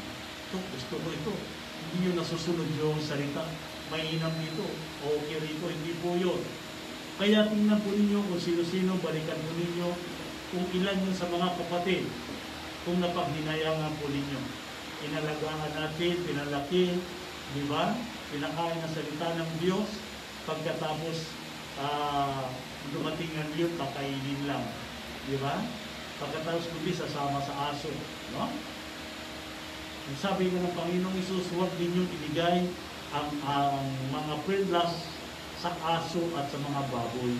S5: Ito, gusto ko ito. Hindi nyo nasusunod yung salita. Mainam dito, okay rito, hindi po yun. Kaya tingnan po ninyo kung sino-sino, balikan po ninyo kung ilan yun sa mga kapatid, kung napaghinayangan po ninyo. Inalagaan natin, pinalaki, di ba? Pinakain ang salita ng Diyos, pagkatapos dumating ang yun, pakainin lang. Di ba? Pagkatapos kundi sasama sa aso. No? Sabi nga ng Panginoong Isus, huwag ninyong ibigay ang mga prinlas sa aso at sa mga baboy.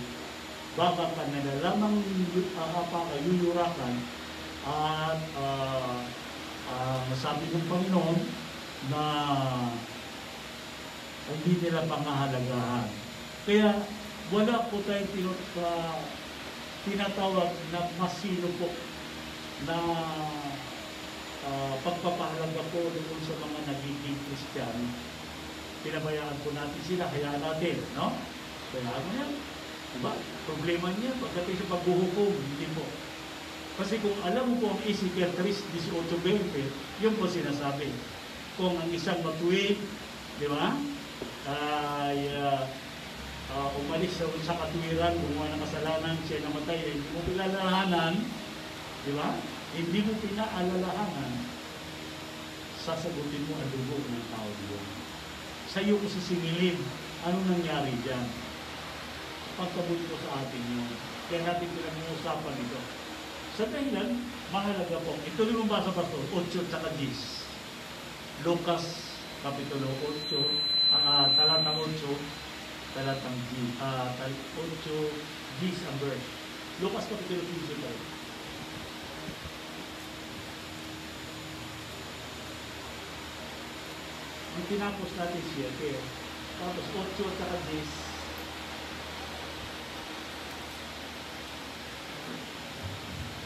S5: Baka kanila lamang kayuyurakan at sabi ng Panginoon na hindi nila pangahalagahan. Kaya wala po tayong tinatawag na masino po na pagpapahalaga po doon sa mga nagiging Kristiyano. Pinabayaan po natin sila, hayaan natin, no? Hayaan mo yan. Diba? Problema niya, pagdating sa paghuhukom, hindi po. Kasi kung alam mo po ang Ezekiel 3:18-20, yun po sinasabi. Kung ang isang matuwid, di ba? Ay umalis sa katuwiran, gumawa ng kasalanan, siya namatay, hindi mo pinalalahanan, di ba? Hindi mo pinaalalahanan, sasagutin mo ang dugo ng tao yun. Sa iyo ko sisingilin, anong nangyari dyan? Pagkabuti ko sa atin yun. Kaya natin pinag-uusapan ito. Sa dahilan, mahalaga po. Ito rin mong basa, Pastor, 8 at 10. Lucas, Kapitulo 8, talatang 8, talatang 8, 10 ang verse. Lucas, Kapitulo 15 tayo. Ang tinapos natin 7, tapos 8 at 10.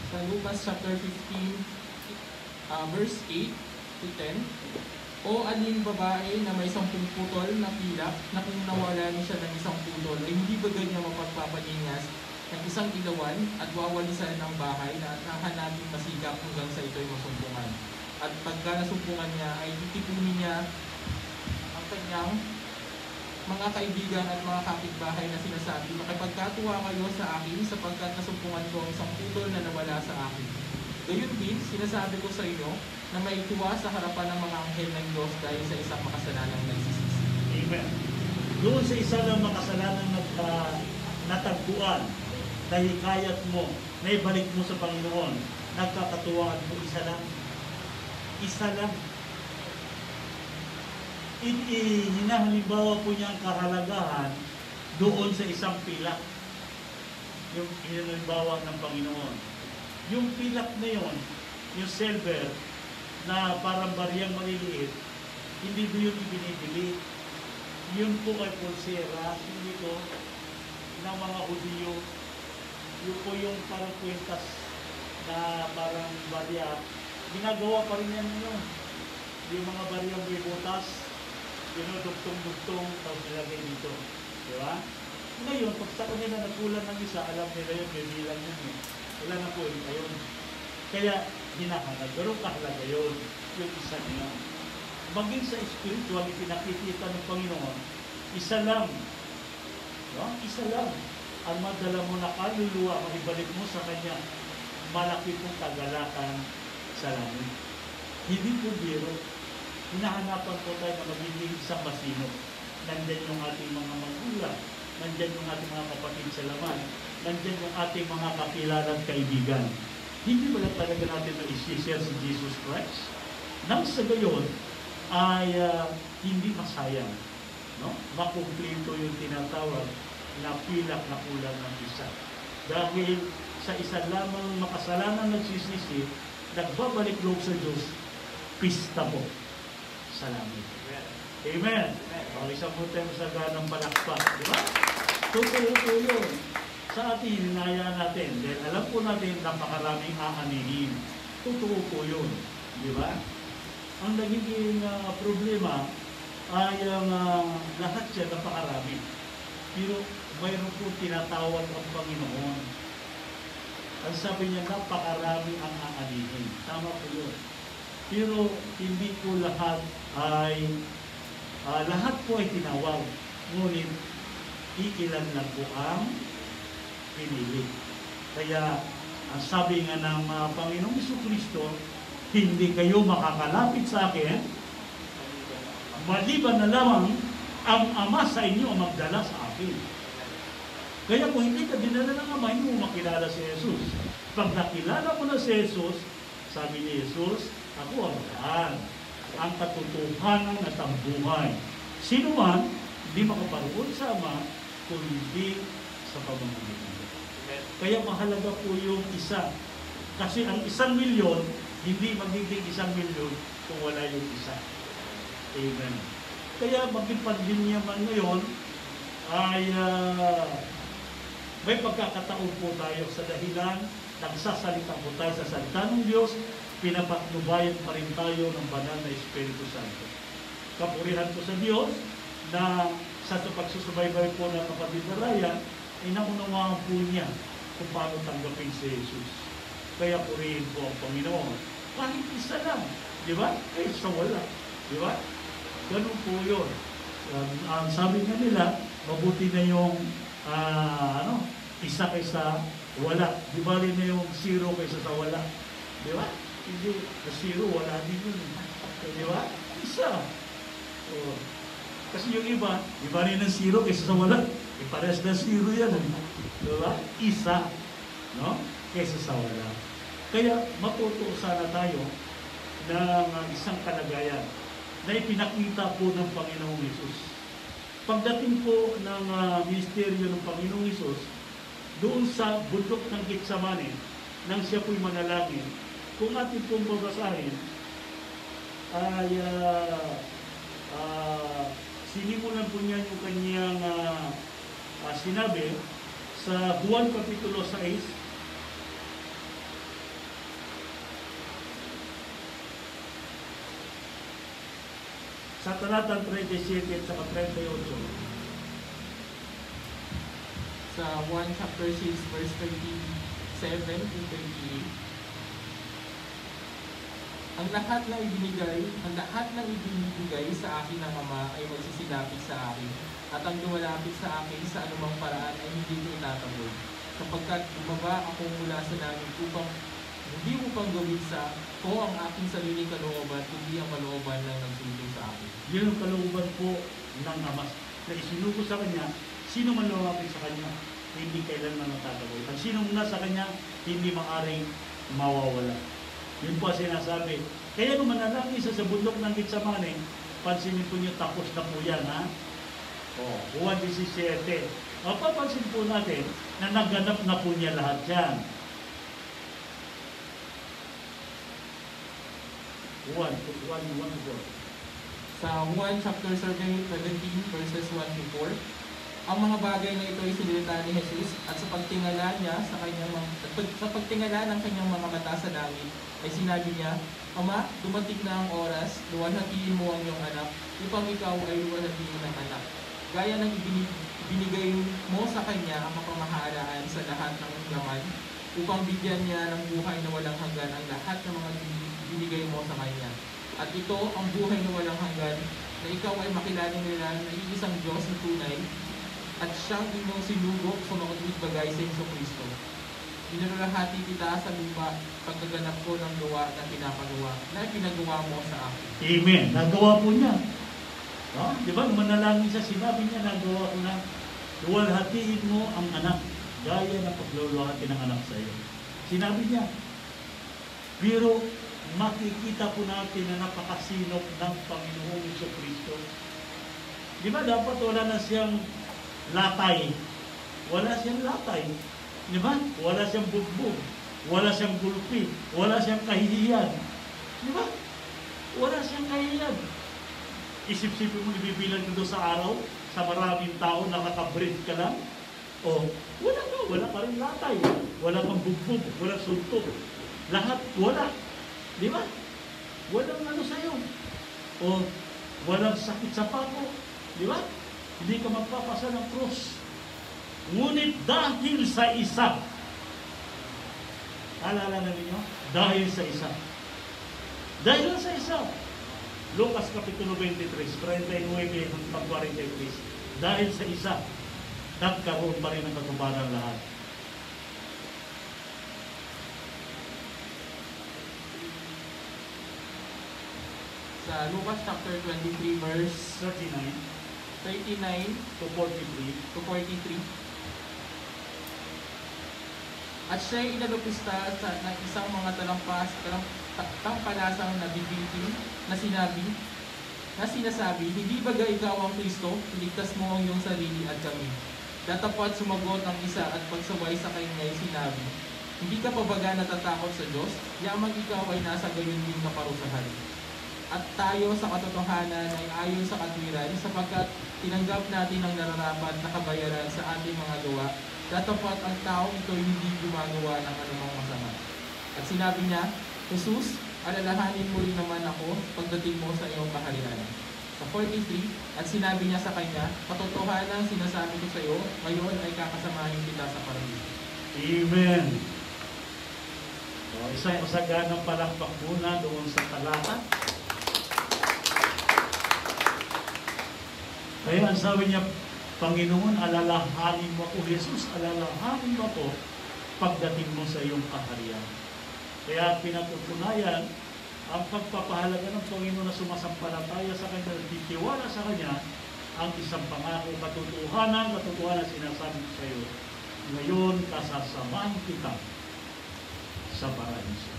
S1: Sa Lucas chapter 15, verse 8 to 10, "O aling babae na may 10 putol na pilak, na kung nawalan siya ng 1 putol, ay hindi ba ganyan mapagpapaningas ng 1 ilawan at wawalisan ng bahay na hahanapin masikap hanggang sa ito'y masumpungan. At pagka nasumpungan niya, ay titipunin niya ang kanyang mga kaibigan at mga kapitbahay na sinasabi, makipagkatuwa kayo sa akin sapagkat nasumpungan ko ang 1 putol na nawala sa akin. Gayon din, sinasabi ko sa inyo na may tuwa sa harapan ng mga anghel ng Diyos dahil sa isang makasalanang nagsisisi."
S5: Amen. Doon sa isa lang makasalanang natagpuan, nahikayat mo, naibalik mo sa Panginoon, nagkakatuwaan mo, isa lang. Isa lang. hinahalimbawa po niya ang kahalagahan doon sa isang pilak. Yung hinahalimbawa ng Panginoon. Yung pilak na yon, yung silver, na parang bariyang maliliit, hindi doon yung ibinibili. Yun po ay pulsera, hindi ko, ng mga Hudiyo. Yun po yung parang kwentas na parang barya. Ginagawa pa rin yan yun. Yung mga baryang may butas, dugtong-dugtong, tapos nilagay dito. Di ba? Ngayon, pag sa kanila nagkulang ng isa, alam nila yun, may bilang yun eh. Wala na po yun, ayun. Kaya, hinahanap. Pero kahalaga yun, yung isa niya. Maging sa spiritual, pinakikita ng Panginoon, isa lang. No? Isa lang. Ang madala mo na kaluluwa, maibalik mo sa Kanya, malaki pong kagalakan sa langit. Hindi po biro. Hinahanapan po tayo na magiging isang masino. Nandyan yung ating mga magulang, nandyan yung ating mga kapatid sa laman, nandyan yung ating mga kakilalan kaibigan. Hindi ba lang talaga natin na isi-share si Jesus Christ? Nang sa gayon, ay hindi masayang. No? Makumplito yung tinatawag na pilak na kulang ng isa. Dahil sa isa lamang makasalanan nagsisisi, nagbabalik loob sa Diyos, pista po sa langit. Amen. O, isang po tayo sa ganang palakpak. Di ba? Totoo po yun. Sa atin, hinayaan natin. Dahil alam po natin, napakaraming aanihin. Totoo po yun. Di ba? Ang nagiging problema ay ang lahat siya napakarami. Pero mayroon po tinatawag ang Panginoon. Ang sabi niya, napakarami ang aanihin. Tama po yun. Pero hindi po lahat ay lahat po ay tinawag. Ngunit iilan lang po ang pinili. Kaya ang sabi nga ng Panginoong Jesucristo, hindi kayo makakalapit sa akin maliban na lamang ang Ama sa inyo ang magdala sa akin. Kaya kung hindi ka dinala ng Ama, hindi mo makilala si Jesus. Pag nakilala mo na si Jesus, sabi ni Jesus, ako ang daan, ang katotohanan at ang buhay. Sino man, hindi makaparoon sa Ama, kundi sa pamamagitan. Kaya mahalaga po yung isa. Kasi ang 1,000,000, hindi magiging 1,000,000 kung wala yung isa. Amen. Kaya maging pandemya man ngayon, ay may pagkakataon po tayo sa dahilan, nagsasalita po tayo sa salita ng Diyos, pinapatnubayan pa rin tayo ng banal na Espiritu Santo. Kapurihan po sa Diyos na sa pagsusubaybay po ng kapatid na Ryan, ay naunawaan po niya kung paano tanggapin si Jesus. Kaya purihin po ang Panginoon. Kahit isa lang, di ba? Kahit sa wala, di ba? Ganun po yun. Ang sabi nga nila, mabuti na yung isa kaysa wala. Di ba rin na yung 0 kaysa sa wala? Di ba? Hindi, na 0, wala din yun. Di ba? Isa. So, kasi yung iba rin ng 0 kaysa sa wala. Pares na 0 yan. Di ba? Isa. No? Kaysa sa wala. Kaya matuto sana tayo ng isang kalagayan na ipinakita po ng Panginoong Hesus. Pagdating po ng ministeryo ng Panginoong Hesus, doon sa bundok ng Getsemani, nang siya po'y manalangin, kung atin pong babasahin, ay sinimulan po niya yung kanyang sinabi sa Juan Kapitulo 6, sa talatang 37 at saka 38.
S1: Sa 1 chapter 6 verse 37 to 38. Ang lahat ng ibinibigay sa akin ng Ama ay magsisilapit sa akin, at ang lumalapit sa akin sa anumang paraan ay hindi ko itataboy, sapagkat bumaba ako mula sa langit hindi upang gawin ko ang aking sariling kalooban, kundi ang kalooban ng nagsundo sa akin.
S5: Yun ang kalooban po ng Ama na isinuko sa Kanya. Sino man lumapit sa Kanya, hindi kailanman natataboy. At sino nasa Kanya, hindi maaring mawawala. Yun po ang sinasabi. Kaya nung manalangin sa bundok ng Getsemani, pansinin po niyo, tapos na po yan, ha? O, Juan 17. Mapapansin po natin na naganap na po niya lahat yan. Juan 1:4.
S2: Sa 1 chapter 17 verses 1 to 4, ang mga bagay na ito ay sinilita ni Jesus at sa pagtingala niya sa pagtingala ng kanyang mga mata sa langit ay sinabi niya, Ama, dumating na ang oras, luwalhatiin mo ang iyong anak, upang ikaw ay luwalhatiin ng anak. Gaya ng ibinigay mo sa kanya ang mapamahalaan sa lahat ng laman, upang bigyan niya ng buhay na walang hanggan ang lahat ng mga binigay mo sa kanya. At ito ang buhay na walang hanggan, na ikaw ay makilala nila na iisang Diyos na tunay, at siyang inyong sinugok sa mga bagay sa Kristo. Inulahati kita sa lupa pagkaganap ko ng gawa na pinagawa mo sa akin.
S5: Amen. Nagawa po niya. No? Di ba? Manalangin siya, sinabi niya, nagawa ko na. Luwalhatiin mo ang anak, gaya na pagluluhati ng anak sa iyo. Sinabi niya. Pero makikita po natin na napakasinop ng Panginoong Jesucristo. Di ba dapat wala na siyang latay? Wala siyang latay. Di ba? Wala siyang bugbog. Wala siyang gulpi. Wala siyang kahihiyan. Di ba? Wala siyang kahihiyan. Isip-sipin mo, ibibilang ko doon sa araw, sa maraming tao, nakaka-breathe ka lang. O, wala pa rin latay. Wala pang bugbog. Wala suntok. Lahat, wala. Di ba? Walang ano sa'yo. O, walang sakit sa pako. Di ba? Hindi ka magpapasa ng cross. Ngunit dahil sa isa, alala na ninyo? Dahil sa isa. Dahil sa isa. Lucas Kapitulo 23, 39 hanggang 43. Dahil sa isa, nagkaroon pa rin ang katubaran lahat.
S2: Sa Lucas chapter 23 verse
S5: 39
S2: 39
S5: to 43.
S2: to 43. At siya'y inalupista ng isang mga tampalasang nabibitin na sinasabi, hindi baga ikaw ang Kristo, iligtas mo ang iyong sarili at kami. Datapat sumagot ang isa at pagsaway sa kanya ay sinabi, hindi ka pa baga natatakot sa Diyos, yamang ikaw ay nasa gayon din kaparusahan. At tayo sa katotohanan ay ayon sa katwiran sapagkat tinanggap natin ang nararapat na kabayaran sa ating mga gawa. Datapat ang tao ito'y hindi gumagawa ng anumang masama. At sinabi niya, Jesus, alalahanin mo rin naman ako pagdating mo sa iyong kaharian. Sa 43, at sinabi niya sa kanya, katotohanan sinasabi ko sa iyo, ngayon ay kakasamahin kita sa paraiso.
S5: Amen. So, isang masaganang palakpak muna doon sa talata. Kaya ang sabi niya, Panginoon, alalahanin mo ako. Jesus, alalahanin mo ako pagdating mo sa iyong kaharian. Kaya pinatutunayan ang pagpapahalaga ng Panginoon na sumasampalataya sa Kanya, nagtitiwala sa Kanya, ang isang pangako, katotohanan sinasabi ko sa iyo. Ngayon, kasasamahan kita sa paraiso.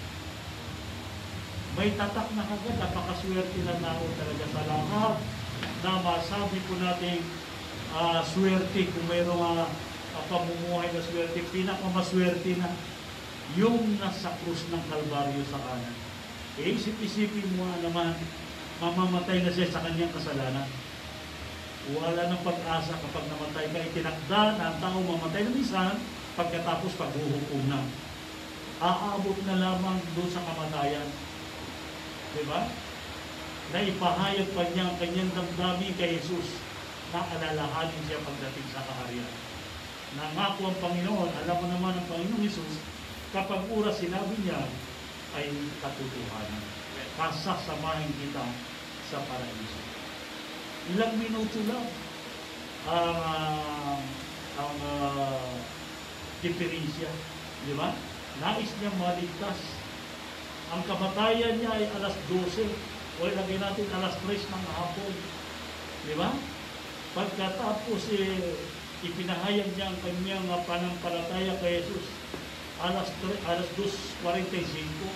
S5: May tatak na kagad, napakaswerte na tao talaga sa lahat na masabi po natin swerte, kung mayroong pamumuhay na swerte, pinakamaswerte na yung nasa krus ng Kalbaryo sa kanan. Isip-isipin mo naman, mamamatay na siya sa kanyang kasalanan. Wala ng pag-asa kapag namatay ka, itinakda na ang tao mamatay na minsan, pagkatapos paghuhukom na. Aabot na lamang doon sa kamatayan. Diba? Na ipahayag pa niya ang kanyang damdamin kay Jesus na alalahanin siya pagdating sa kaharian. Nangako ang Panginoon, alam mo naman ang Panginoon Jesus, kapag oras sinabi niya, ay katotohanan. Kasasamahin kita sa paraiso. Ilang minuto lang ang diferensya. Di ba? Nais niya maligtas. Ang kamatayan niya ay alas 12. O ilagay natin alas 3 ng hapon. Di ba? Pagkatapos ipinahayag niya ang kanyang panampalataya kay Jesus, alas 2:45.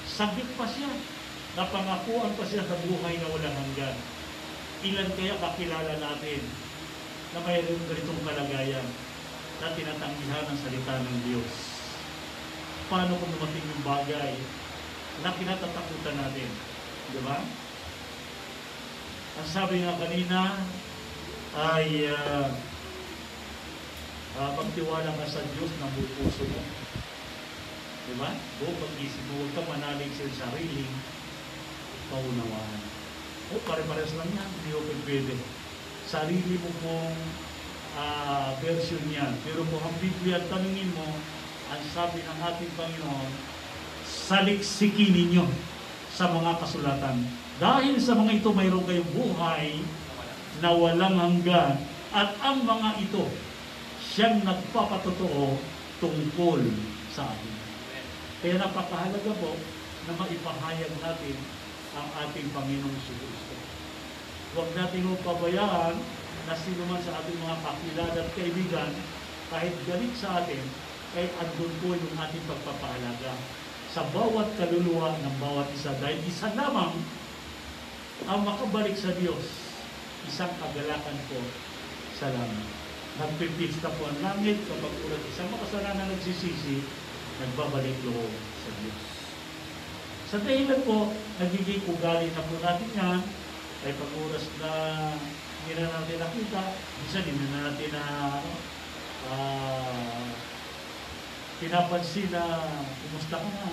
S5: Sabik pa siya. Napangakuan pa siya sa buhay na walang hanggan. Ilan kaya kakilala natin na mayroong ganitong kalagayan na tinatanggihan ng salita ng Diyos? Paano kung dumating yung bagay na kinatatakutan natin? Di ba? Ang sabi nga kanina ay magtiwala ka sa Diyos ng buong puso mo. Di ba? Buong pag-isip mo, huwag ka manalig sa sariling kaunawaan. O, pare-pares lang yan. Hindi ko pwede. Sarili mo pong version yan. Pero kung ang Biblia tanungin mo, ang sabi ng ating Panginoon, saliksikin ninyo sa mga kasulatan. Dahil sa mga ito, mayroon kayong buhay na walang hanggan, at ang mga ito, siyang nagpapatotoo tungkol sa atin. Kaya napakahalaga po na maipahayag natin ang ating Panginoong Kristo. Huwag natin pabayaan na sino man sa ating mga kakilala at kaibigan, kahit galit sa atin, kahit andun po yung ating pagpapahalaga sa bawat kaluluwa ng bawat isa. Dahil isa lamang ang makabalik sa Diyos, isang kagalakan po sa langit. Nagpipista po ang langit kapag ulat isang makasalanan nagsisisi, nagbabalik loob sa Diyos. Sa dahilan po, nagiging ugali na po natin yan, ay pag-oras na hindi na natin nakita, minsan hindi na natin na pinapansin na kumusta ka na,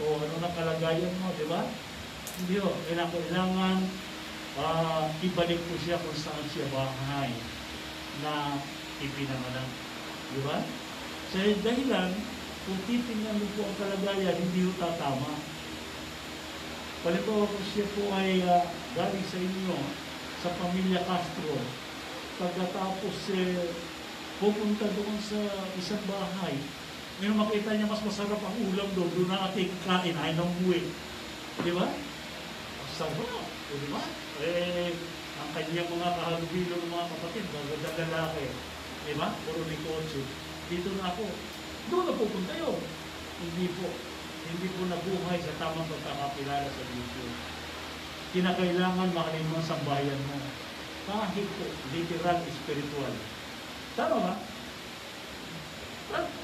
S5: o ano na kalagayan mo, di ba? Hindi o, kailangan ibalik po siya kung saan siya bahay na ipinanganak. Di ba? Sa dahilan, kung titingnan mo po ang kalagayan, hindi ho tatama. Palito kung siya po ay galing sa inyo, sa pamilya Castro, pagkatapos pupunta doon sa isang bahay, ngayon makita niya mas masarap ang ulam doon na ating kain, ay nang buwi. Di ba? Masarap. Di ba? Ang kanyang mga kahalubilo ng mga kapatid, magandang lalaki. Di ba? Puro ni Kotse. Dito na ako. Doon na pupunta yun. Hindi po. Hindi po nabuhay sa tamang pagkakakilala sa Diyos. Kinakailangan mahalin mo ang sambayan mo. Kahit po, literal, spiritual. Tama ba?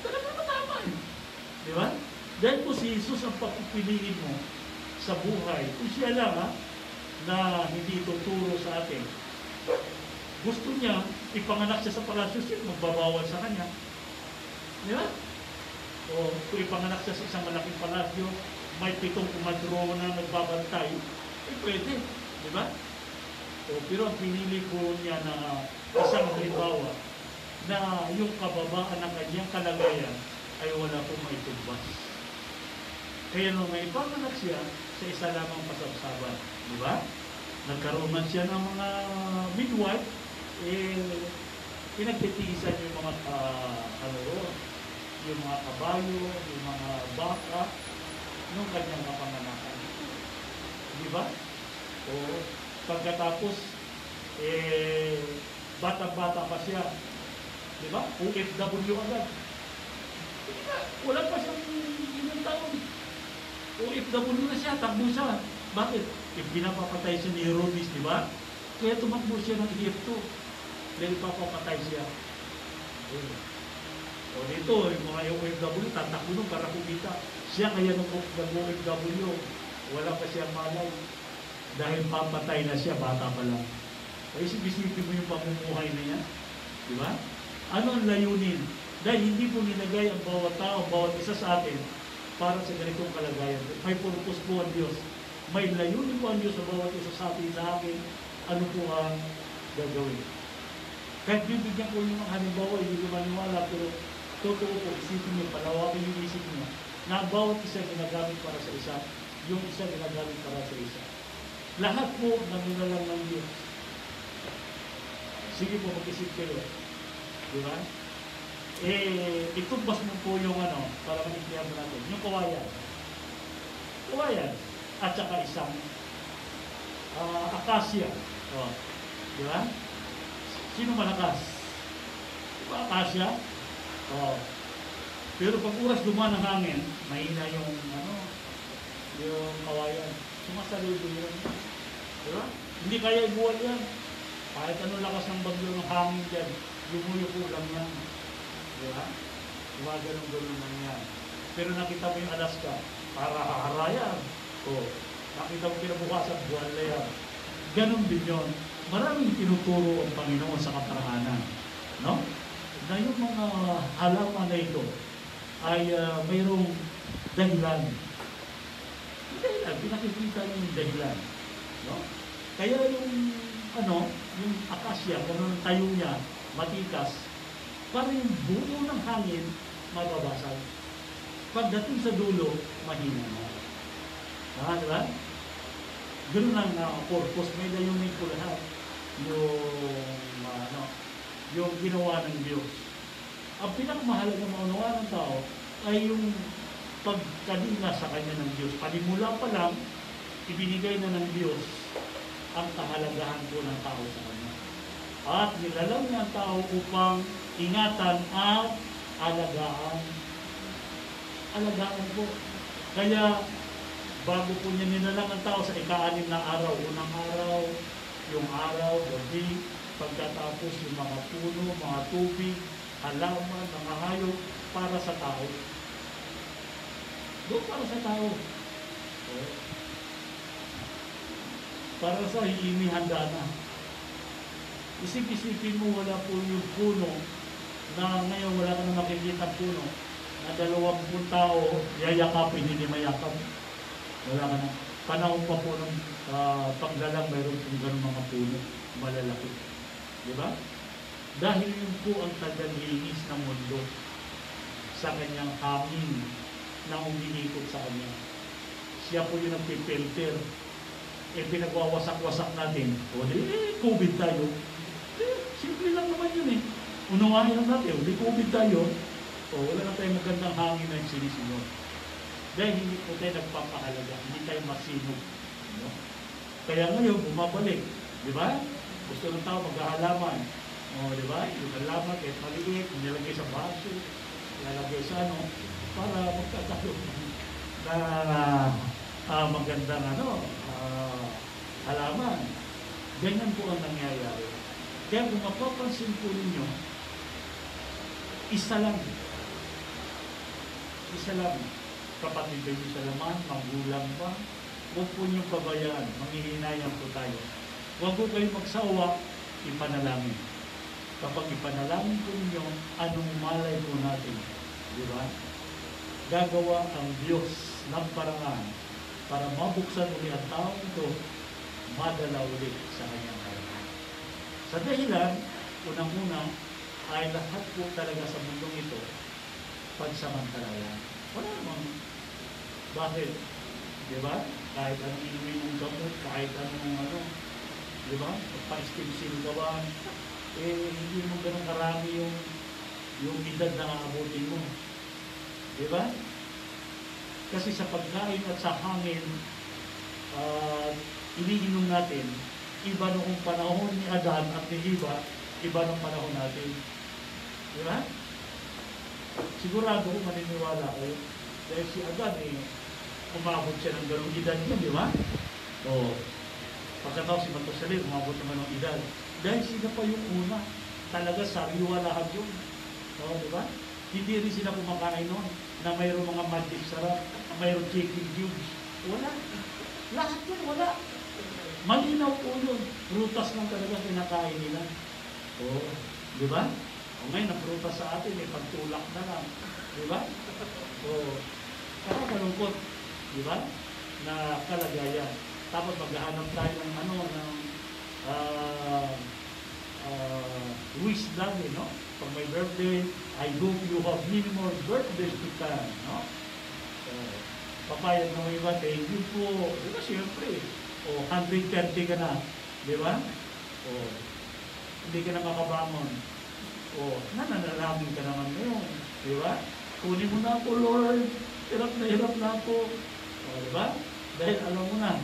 S5: Talaga matama yun. Di ba? Dahil po si Jesus ang papipiliin mo sa buhay. Kung siya lang na hindi tuturo sa atin. Gusto niya, ipanganak siya sa palasyo siya, magbabawal sa kanya. Di ba? O kung ipanganak siya sa isang malaking palasyo, may 7 kumadro na nagbabantay, pwede. Di ba? O, pero ang pinili ko niya na isang halimbawa na yung kababaan ng kanyang kalagayan ay wala pong maitugbas. Kaya nung may ipanganak siya sa isa lamang pasabsaban, di ba? Nagkaroon man siya ng mga midwife, pinagtitiisan yung mga yung mga kabayo, yung mga baka, nung kanyang kapanganakan. Di ba? O pagkatapos, bata-bata pa siya. Di ba? OFW agad. Di ba? Wala pa siyang ilang taon. OFW na siya, takbo siya. Bakit? Pinapapatay siya ni Herodes, di ba? Kaya tumakbo siya ng Egypto. Dahil papapatay siya. O dito, yung mga OFW, tatakbo nung para kumita. Siya kaya nung OFW, wala pa siyang malay. Dahil papatay na siya, bata pa lang. Kaya isip-isipin mo yung pamumuhay na yan. Di ba? Ano ang layunin? Dahil hindi po nilagay ang bawat tao, bawat isa sa atin para sa ganitong kalagayan. May purpose po ang Diyos. May layunin po ang Diyos sa bawat isa sa atin, sa akin. Ano po ang gagawin? Kahit bibigyan ko yung halimbawa, hindi ko maniwala, pero totoo po, isipin niyo, palawakin yung isip niyo, na ang bawat isa ginagamit para sa isa, yung isa ginagamit para sa isa. Lahat po nangunalang ng Diyos. Sige po, mag-isip kayo. Di ba? Itumbas mo po yung para maniklihan mo natin. Yung kawayan. Kawayan. At saka isang akasya. O, di ba? Sino malakas? Di ba akasya? O. Pero pag oras dumaan ang hangin, mahina yung yung kawayan. Sumasaludo yun. Diba? Hindi kaya ibuwal yan. Kahit anong lakas ng bagyo ng hangin dyan, lumuyuko lang yan. Diba? Gumagano'n-gano'n lang yan. Pero nakita mo yung Alaska, para haharayan. O, nakita mo kinabukasan, buwan na yan. Ganon din yun. Maraming tinuturo ang Panginoon sa katarhanan. No? Na yung mga halaman na ito ay mayroong dahilan. Yung dahilan, pinakikita niyo yung dahilan. No? Kaya yung akasya, kung anong tayo niya, matikas, parang yung buo ng hangin, mababasag. Pagdating sa dulo, mahina na. Diba? Ganun ang purpose, may layunin ko lahat yung ginawa ng Diyos. Ang pinakamahalaga na maunawa ng tao ay yung pagkalinga sa kanya ng Diyos. Palimula pa lang, ibinigay na ng Diyos ang kahalagahan po ng tao sa kanya. At nilalang niya ang tao upang ingatan at alagaan. Alagaan po. Kaya, bago po niya nilalang ang tao sa ika-6 na araw, unang araw, yung araw, gabi, pagkatapos yung mga puno, mga tubig, halaman, mga hayop, para sa tao. Doon para sa tao. Okay. Para sa hihingi handa na. Isip-isipin mo, wala po yung puno na ngayon wala ka na makikita puno na 20 tao yayakapin, hindi mayakap. Wala ka na. Panahon pa po ng pagdalang mayroon kung gano'ng mga puno malalaki. Di ba? Dahil yun po ang tagalinis ng mundo sa kanyang hangin na umiikot sa kanya. Siya po yung nagpipilter. Pinagwawasak-wasak natin. O di, COVID tayo. Simple lang naman yun eh. Unawahin lang natin. Di COVID tayo. O wala na tayong magandang hangin na yung sinisunod. Dahil hindi po tayo nagpapahalaga. Hindi tayo masinog. No? Kaya ngayon, bumabalik. Di ba? Gusto ng tao maghahalaman. O, di ba? Yung halaman, kahit maliit, nilagay sa baso, nilagay sa para magkakaroon na magandang halaman. Ganyan po ang nangyayari. Kaya kung mapapansin po ninyo, isa lang. Kapatid kayo sa laman, magulang pa, huwag po niyong pabayaan, manghihinayang po tayo. Huwag po kayo magsawa, ipanalangin. Kapag ipanalangin po ninyo, anong malay po natin? Di ba? Gagawa ang Diyos ng paraan para mabuksan ulit ang taong ito, madala ulit sa kanyang karaman. Sa dahilan, unang-una, ay lahat po talaga sa mundong ito, pansamantalayan. Wala namang, bakit? Di ba? Kahit anong inumin ng gamot, kahit anong di ba? Pa-stem ka ba? Hindi mo ganun karami yung edad na aabutin mo. Di ba? Kasi sa pagkain at sa hangin, iniinom natin, iba noong panahon ni Adan at ni Eva, iba noong panahon natin. Di ba? Sigurado kung maniniwala kayo. Dahil si Adan umabot siya ng ganung edad niya, di ba? O, pagkatapos si Matusalem, umabot naman ng edad. Dahil sila pa yung una, talaga sariwa lahat yun. O, di ba? Hindi rin sila kumakain noon na mayroong mga magic sarap, mayroong chicken cubes. Wala. Lahat yun, wala. Malinaw po yun. Prutas lang talaga kinakain nila. O, di ba? O ngayon, ang prutas sa atin, pagtulak na lang. Di ba? O, nakakalungkot. Di ba? Na kalagayan. Tapos maghahanap tayo ng wish lagi, no? Pag may birthday, I hope you have many more birthdays to come, no? Papayag ng iba, thank you po. Di ba, siyempre. O, 130 ka na. Di ba? O, hindi ka na makabangon. O, nananalangin ka naman ngayon. Di ba? Kunin mo na ako, Lord. Hirap na ako. O, di ba? Dahil alam mo na,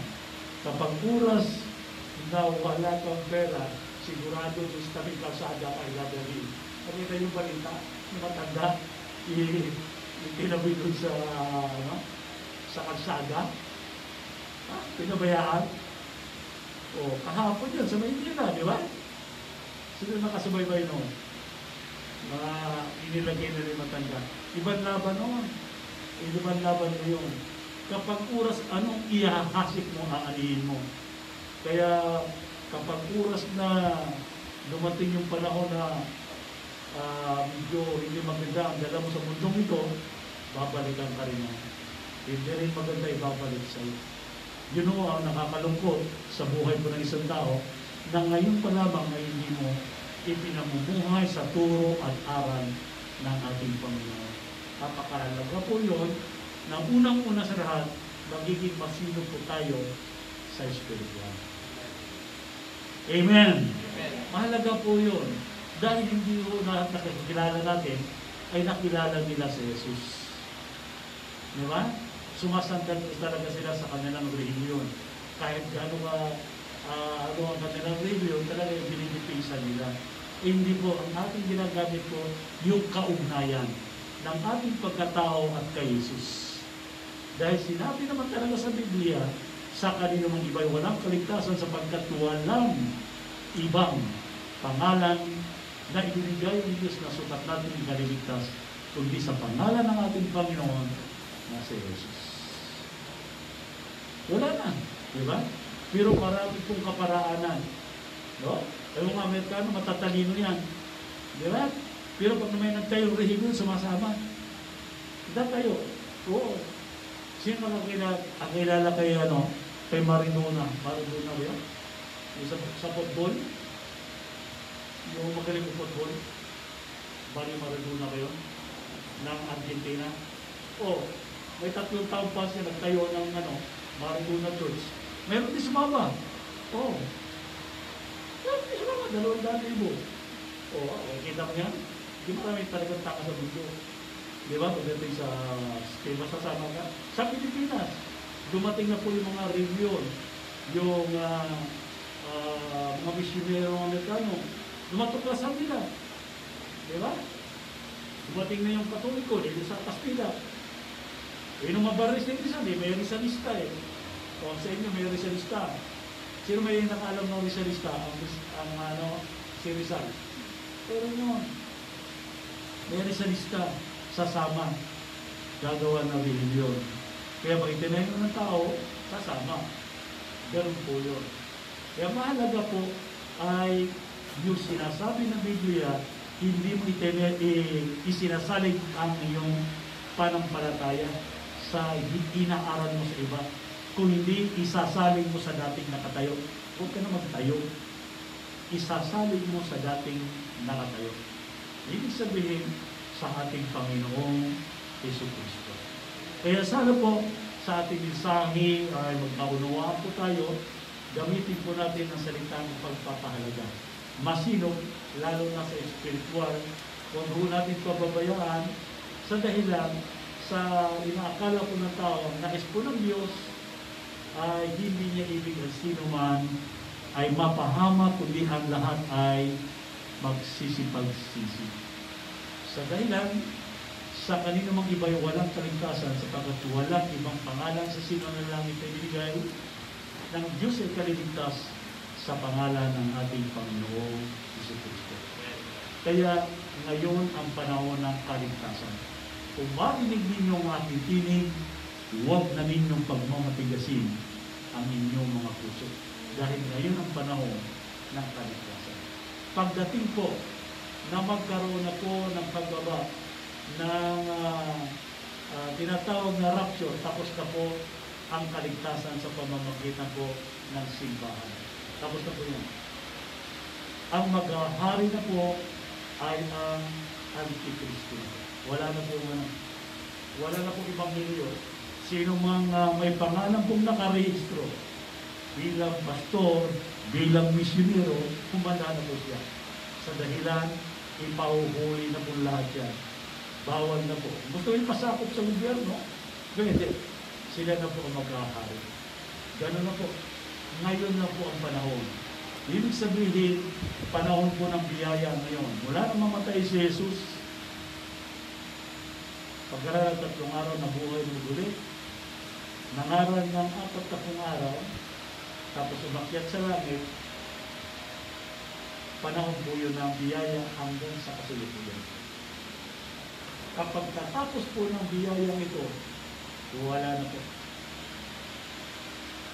S5: kapag oras na wala kang pera, sigurado yung tabing kalsada ay ladali. Nakita yung balita, yung matanda, itinabi doon sa kalsada, Ha? Pinabayaan? O, kahapon yan sa Maynila, di ba? Sino nakasubaybay noon? Mga inilagay na rin matanda. Ibang laban noon. Ibang laban ngayon. Kapag oras, anong ihahasik mo, aanihin mo? Kaya kapag oras na dumating yung panahon na medyo hindi maganda ang dala mo sa mundong ito, babalikan ka rin mo. Hindi rin maganda ibabalik sa'yo. Yun o ang nakakalungkot sa buhay ko ng isang tao na ngayon pa lamang ay hindi mo ipinamumuhay sa turo at aral ng ating Panginoon. Napakahalaga po yun na unang-una sa lahat, magiging masinop po tayo sa spiritual. Amen. Mahalaga po yun. Dahil hindi po lahat nakikilala natin ay nakilala nila si Jesus. Di ba? Sumasangkad talaga sila sa kanilang relihiyon. Kahit gano'n ano ang kanilang relihiyon, talaga yung binibitisan nila. Hindi po, ang ating ginagamit po, yung kaugnayan ng ating pagkatao at kay Jesus. Dahil sinabi naman talaga sa Biblia, sa kanino mang iba'y walang kaligtasan sapagkat walang ibang pangalan na ibinigay ng Diyos na sukat natin ikaliligtas, kundi sa pangalan ng ating Panginoon na si Jesus. Wala na, di ba? Pero marami pong kaparaanan. No? Ay mga Amerikano, matatalino yan. Di ba? Pero pag may nagtayong rehiyon, sumasama. Hindi tayo. Oo. Sino ang kilala kay, kay Maradona? Maradona ba yan? Sa football? Yung magaling ng football? Maradona kayo? Ng Argentina? Oo. May 3 taon pa siya nagtayo ng Maradona Church. Meron din sumama. Oo. Meron din sumama. 200,000. Oo. Kita mo yan? Di marami talagang taka sa mundo. Di ba? Pagdating sa schema, sasama ka. Sa Pilipinas, dumating na po yung mga review, yung mga misyonero Amerikano. Dumatuklasan nila. Di ba? Dumating na yung Katoliko, dito sa Kastila. Yung mga baris na isa, may risalista eh. O sa inyo, may risalista. Sino may nakaalam ng risalista? Si Rizal. Pero yun, may risalista, sasama, gagawa ng religion. Kaya pag itinayin mo ng tao, sasama. Ganun po yun. Kaya mahalaga po ay yung sinasabi ng Biblia, hindi mo isinasalig ang iyong panampalataya sa inaaral mo sa iba. Kung hindi, isasalig mo sa dating nakatayo. Huwag ka na magtayo. Isasalig mo sa dating nakatayo. Ibig sabihin sa ating Panginoong Jesucristo. Kaya sana po sa ating mensahe ay magkaunawaan po tayo, gamitin po natin ang salitang pagpapahalaga. Masinop, lalo na sa spiritual, huwag po natin pababayaan sa dahilan sa inaakala po ng tao, nais po ng Diyos, ay hindi niya ibig ang sino man ay mapahama, kundi ang lahat ay magsisipag-sisi. Sa dahilan, sa kanino mang iba'y walang kaligtasan, sapagkat walang ibang pangalan sa sino na langit ay binigay ng Diyos ay kaliligtas sa pangalan ng ating Panginoong Jesucristo. Kaya ngayon ang panahon ng kaligtasan. Kung marinig ninyo ang aking tinig, huwag na ninyong pagmamatigasin ang inyong mga puso. Dahil ngayon ang panahon ng kaligtasan. Pagdating po na magkaroon na po ng pagbaba ng tinatawag na rapture, tapos na po ang kaligtasan sa pamamagitan po ng simbahan. Tapos na po yan. Ang maghahari na po ay ang Antikristo. Wala na po ibang milyo. Sino mang may pangalan pong nakarehistro bilang pastor, bilang misyonero, kumanda na po siya. Sa dahilan, ipahuhuli na po lahat yan. Bawal na po. Gusto yung pasakop sa gobyerno? Pwede. Sila na po ang maghahari. Gano'n na po. Ngayon na po ang panahon. Ibig sabihin, panahon po ng biyaya ngayon. Mula nang mamatay si Jesus, pagkaraan 3 araw na buhay ng ulit, nangaral ng 40 araw, tapos umakyat sa langit, panahon po yun ng biyaya hanggang sa kasalukuyan. Kapag tatapos po ng biyayang ito, wala na po.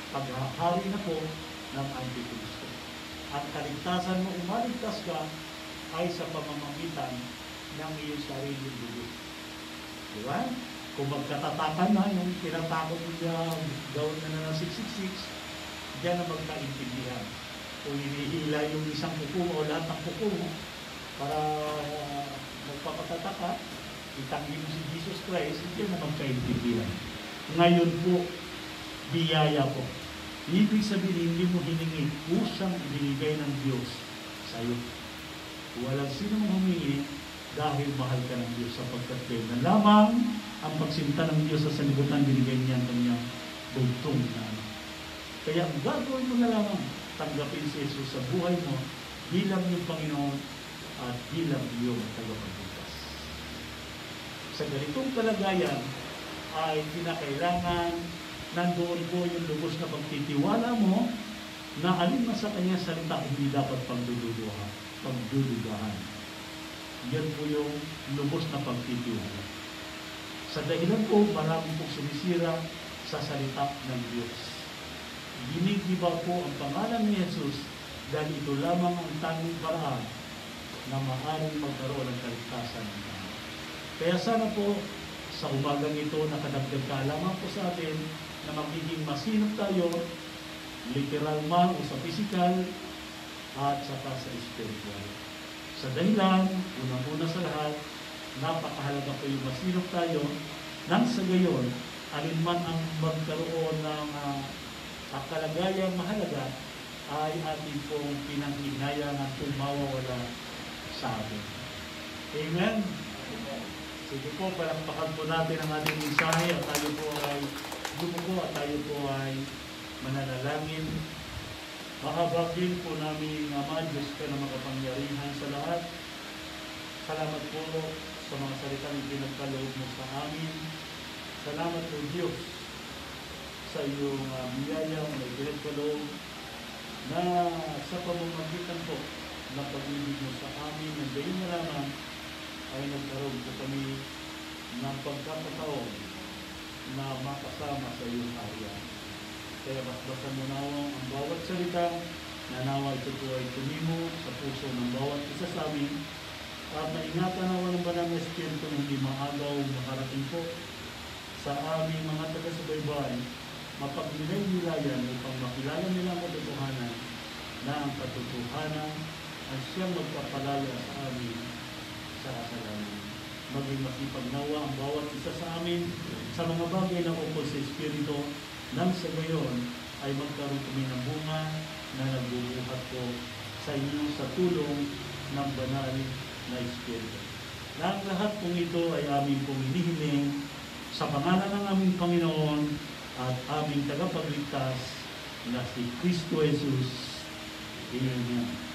S5: Paghahari na po ng Antikristo. At kaligtasan mo, umaligtas ka, ay sa pamamagitan ng iyong sariling dugo. Di ba? Kung magkatatakan na, yung tinatakot niya, gawin na ng 666, diyan na magkaintindihan. Kung hinihila yung isang kuko o lahat ng kuko mo, para magpapataka, itanggi mo si Jesus Christ, diyan na magkaintindihan. Ngayon po, biyaya po. Ibig sabihin, hindi mo hiningi, usang ibinigay ng Diyos sa iyo. Walang sino mong humingi dahil mahal ka ng Diyos, sapagkat kayo na lamang ang pagsinta ng Diyos sa sanlibutan, binigay niya ang kanyang bugtong na anak. Kaya ang gagawin mo na lamang, tanggapin si Jesus sa buhay mo bilang yung Panginoon at bilang iyong tagapagligtas. Sa ganitong kalagayan ay kinakailangan nandoon po yung lubos na pagtitiwala mo na alin man sa kanyang salita hindi dapat pagdududahan. Yan po yung lubos na pagtitiwala. Sa dahilan po, marami pong sumisira sa salita ng Diyos. Ginigiba po ang pangalan ni Jesus dahil ito lamang ang tanging paraan na maaaring magkaroon ng kaligtasan ng tao. Kaya sana po, sa umagang ito, nakadagdag kaalaman po sa atin na magiging masinop tayo, literal man o sa physical, at saka sa spiritual. Sa dahilan, unang-una sa lahat, napakahalaga po yung masinop tayo, nang sa gayon, alinman ang magkaroon ng kalagayang mahalaga, ay ating pong pinanghinayang at mawawala sa atin. Amen? Sige po, palakpakan po natin ang ating mensahe at tayo po ay lumuko at tayo po ay mananalangin. Mahabagin po namin, Ama, Diyos ka na makapangyarihan sa lahat. Salamat po sa mga salitang ipinagkaloob mo sa amin. Salamat po, Diyos, sa iyong biyaya na ipinagkaloob na sa pamamagitan po ng pag-ibig mo sa amin, ng gayon na lamang ay nagkaroon po kami ng pagkakataon na makasama sa iyong area. Kaya basbasan mo nawang ang bawat salita na nawa ito po ay tumimo sa puso ng bawat isa sa amin at maingatan nawa ng banal na Espiritu na hindi maagaw makarating po sa aming mga taga-subaybay, mapagnilay-nilayan upang makilala nila ang katotohanan na ang katotohanan ay siyang magpapalaya sa amin sa kasalanan. Maging makipagnawa ang bawat isa sa amin sa mga bagay na ukol sa Espiritu, nang sa gayon ay magkaroon kami ng bunga na nagbubuhat po sa inyo sa tulong ng banal na Espiritu. Na ang lahat pong ito ay aming pong hinihiling sa pangalan ng aming Panginoon at aming tagapagligtas na si Kristo Jesus. Amen.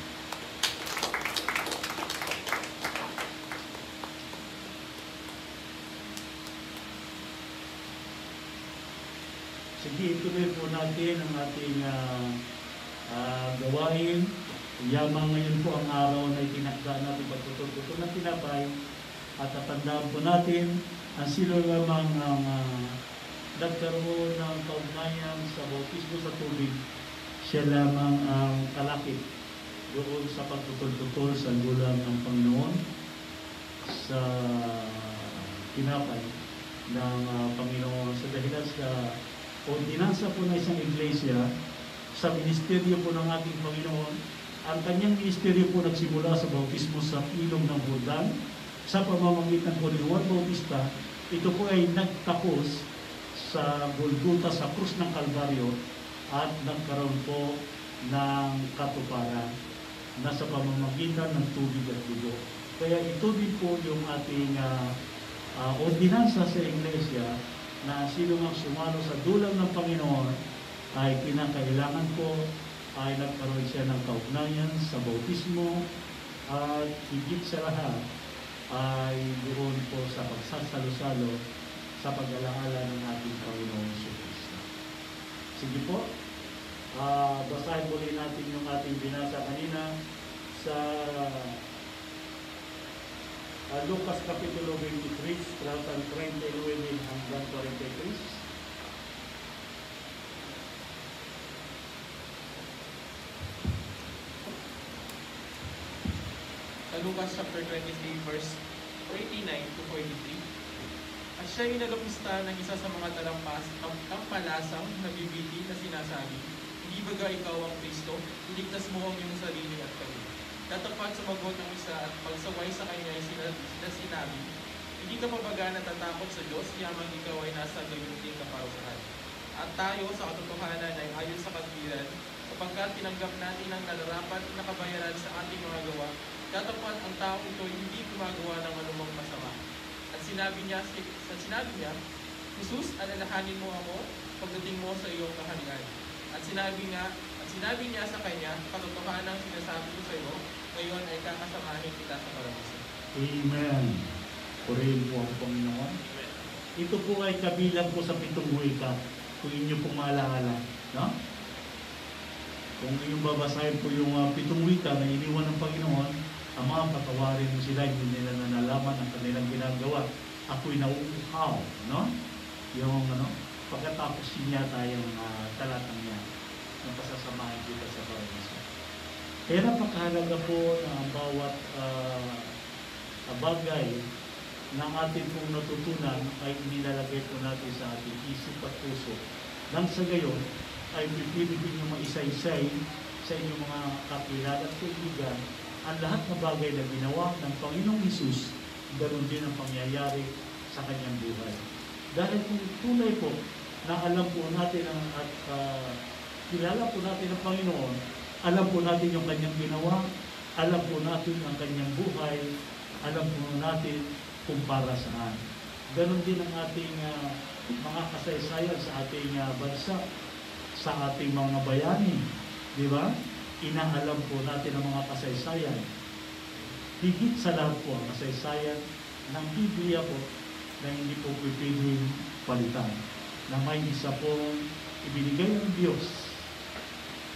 S5: Sige, ituloy po natin ang ating gawain. Yamang ngayon po ang araw na itinakda natin pagtutulog ng tinapay at tatandaan po natin ang sino lamang ang nagkaroon ng kaugnayan sa bautismo sa tubig. Siya lamang ang kalakip doon sa pagtutol-tutol sa gulang ng Panginoon sa tinapay ng Panginoon sa dahilan sa ordinansa po ng isang iglesia sa ministeryo po ng ating Panginoon. Ang kanyang ministeryo po nagsimula sa bautismo sa ilog ng Jordan sa pamamagitan po ni Juan Bautista. Ito po ay nagtapos sa Golgota, sa krus ng Kalbaryo, at nagkaroon po ng katuparan na sa pamamagitan ng tubig at dugo. Kaya ito din po yung ating ordinansa sa iglesia na sino mang sumalo sa dulang ng Panginoon ay kinakailangan po ay nagkaroon siya ng kaugnayan sa bautismo at higit sa lahat ay doon po sa pagsasalo-salo sa pag-alaala ng ating Panginoon Kristo. Sige po. Basahin muli natin yung ating binasa kanina sa Lucas Kapitulo 23, talatang 39 hanggang 43.
S6: Sa Lucas chapter 23 verse 39 to 43. At siya'y nalupista ng isa sa mga tampalasang nabibiti na sinasabi, "Hindi baga ikaw ang Kristo? Iligtas mo ang iyong sarili at kami." Tatapat sumagot ng isa at pagsaway sa kanya ay sinabi, "Hindi ka pa baga natatakot sa Diyos, yamang ikaw ay nasa gayon din kaparusahan. At tayo sa katotohanan ay ayon sa katwiran, sapagkat tinanggap natin ang nararapat na kabayaran sa ating mga gawa, tatapat ang tao ito hindi gumagawa ng anumang masama." At sinabi niya, "Jesus, alalahanin mo ako pagdating mo sa iyong kaharian." At sinabi niya sa kanya, "Katotohanan ang sinasabi ko sa iyo, ngayon ay kakasamahin kita sa paraiso."
S5: Amen. Purihin po ang Panginoon. Ito po ay kabilang po sa 7 wika, kung inyo pong maalala. No? Kung inyong babasahin po yung 7 wika na iniwan ng Panginoon, Ama, patawarin mo sila, hindi nila nalalaman ang kanilang ginagawa. Ako'y nauuhaw. No? Yung pagkatapos niya tayong talatang niya, na pasasamahin kita sa paraiso. Kaya napakahalaga po na ang bawat bagay na atin pong natutunan ay inilalagay po natin sa ating isip at puso. Nang sa gayon, ay pipili nyo maisa-isay sa inyong mga kakilala at kaibigan ang lahat na bagay na ginawa ng Panginoong Hesus, ganoon din ang pangyayari sa kanyang buhay. Dahil kung tunay po na alam po natin at kilala po natin ang Panginoon, alam po natin yung kanyang ginawa, alam po natin ang kanyang buhay, alam po natin kung para saan. Ganon din ang ating mga kasaysayan sa ating bansa, sa ating mga bayani. Di ba? Inaalam po natin ang mga kasaysayan. Higit sa lahat po ang kasaysayan ng Biblia po na hindi po pwedeng palitan. Na may isa pong ibinigay ng Diyos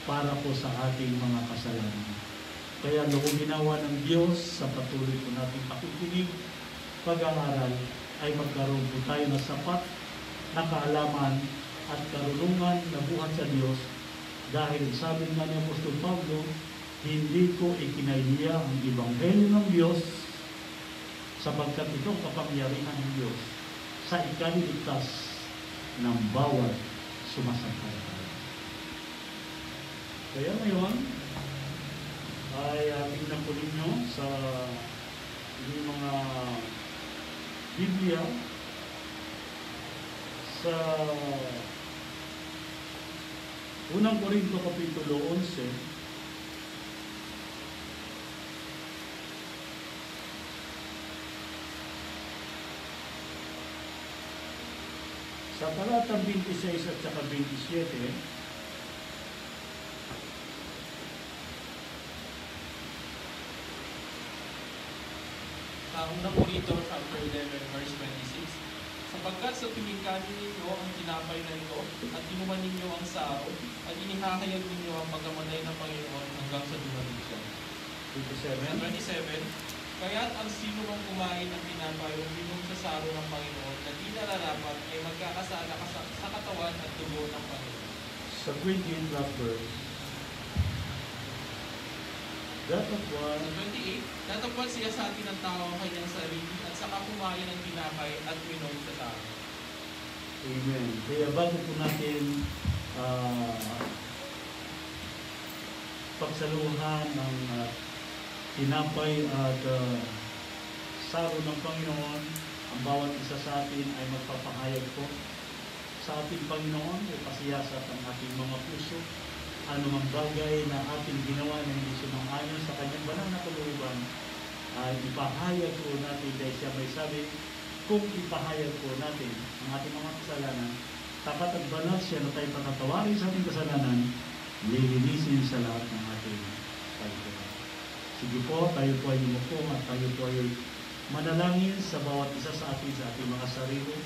S5: para po sa ating mga kasalanan. Kaya kung ginawa ng Diyos sa patuloy po nating pakikinig, pag-aaral, ay magkaroon po tayo ng sapat na kaalaman at karunungan na buhat sa Diyos. Dahil sabi nga ni Apostol Pablo, hindi ko ikinahiya ang Ebanghelyo ng Diyos sapagkat ito kapangyarihan ng Diyos sa ikaliligtas ng bawat sumasampalataya. Kaya ngayon, ay tingnan po ninyo sa inyong mga Biblia sa Unang Korinto Kapitulo 11, sa talatang 26 at saka 27,
S6: Unang Korinto chapter 11 verse 26. Sapagkat sa tuwing kanin ninyo ang tinapay na ito at inuman ninyo ang sao at inihahayag ninyo ang pagkamatay ng Panginoon hanggang sa dumating siya. 27. Kaya't ang sino mang kumain ng tinapay o minom sa saro ng Panginoon na di nararapat ay magkakasala sa katawan at dugo ng Panginoon.
S5: sa 28th last verse, datapwan,
S6: Sa 28, datapwan siya sa atin ng tao ang kanyang sarili at saka kumain ng tinapay at minom sa saro.
S5: amen. Kaya bago po natin pagsaluhan ng tinapay at saro ng Panginoon, ang bawat isa sa atin ay magpapahayag po sa ating Panginoon ay pasiyasat ang ating mga puso, anumang bagay na ating ginawa na hindi sumang-ayon sa kanyang banal na kalooban ay ipahayag po natin dahil siya may sabi, kung ipahayag po natin ang ating mga kasalanan, tapat at banal siya na tayo patatawarin sa ating kasalanan, lilinisin sa lahat ng ating kalooban. Sige po, tayo po ay yumuko at tayo po ay manalangin sa bawat isa sa atin sa ating mga sarili.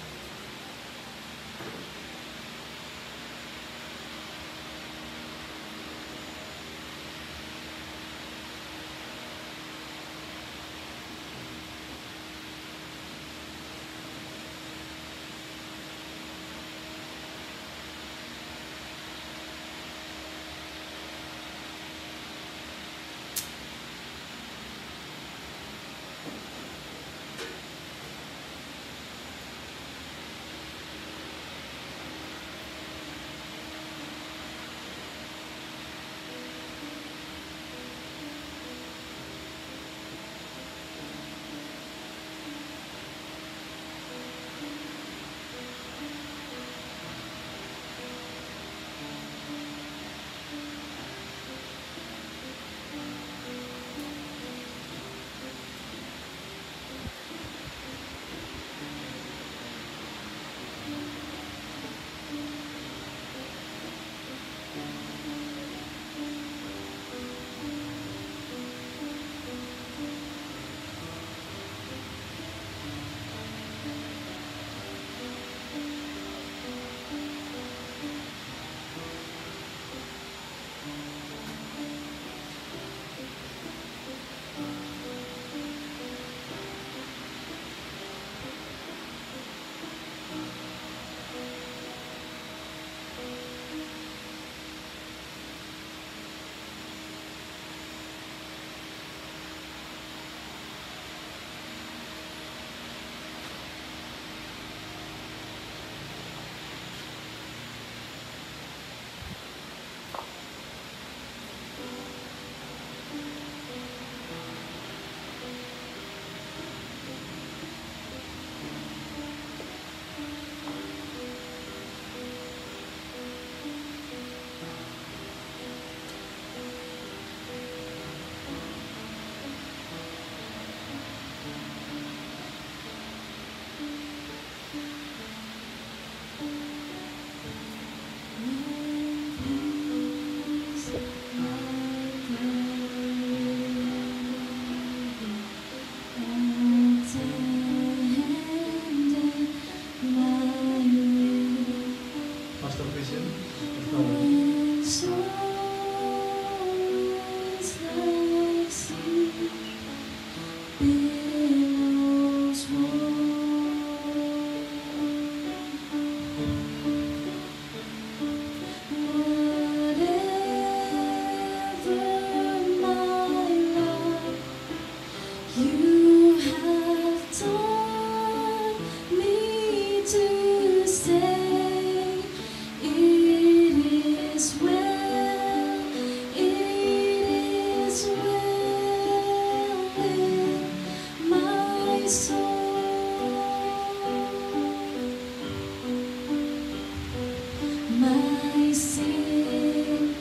S7: my sin.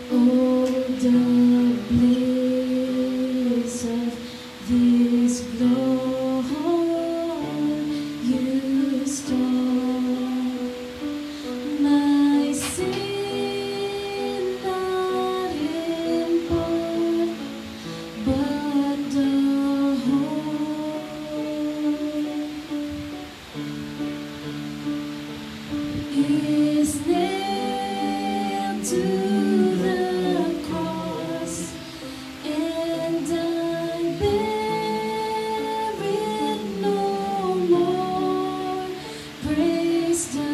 S7: Oh, the bliss of this glorious dawn. My sin not in part, but the whole is nailed to the cross, and I bear it no more. Praise the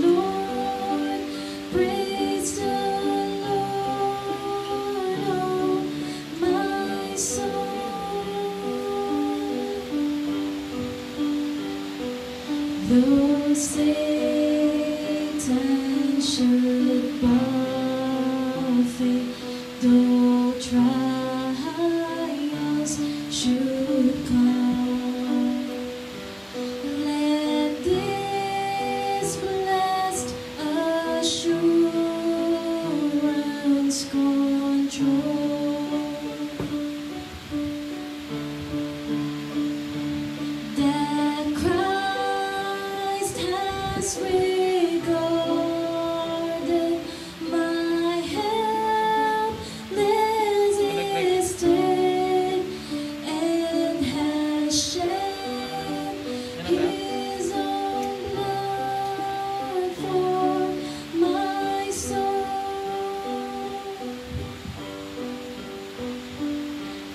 S7: Lord, praise the Lord, oh my soul. Though Satan should buffet, though trials should come, let this blessed assurance control, that Christ has regarded my helpless estate and has shed His own blood for my soul.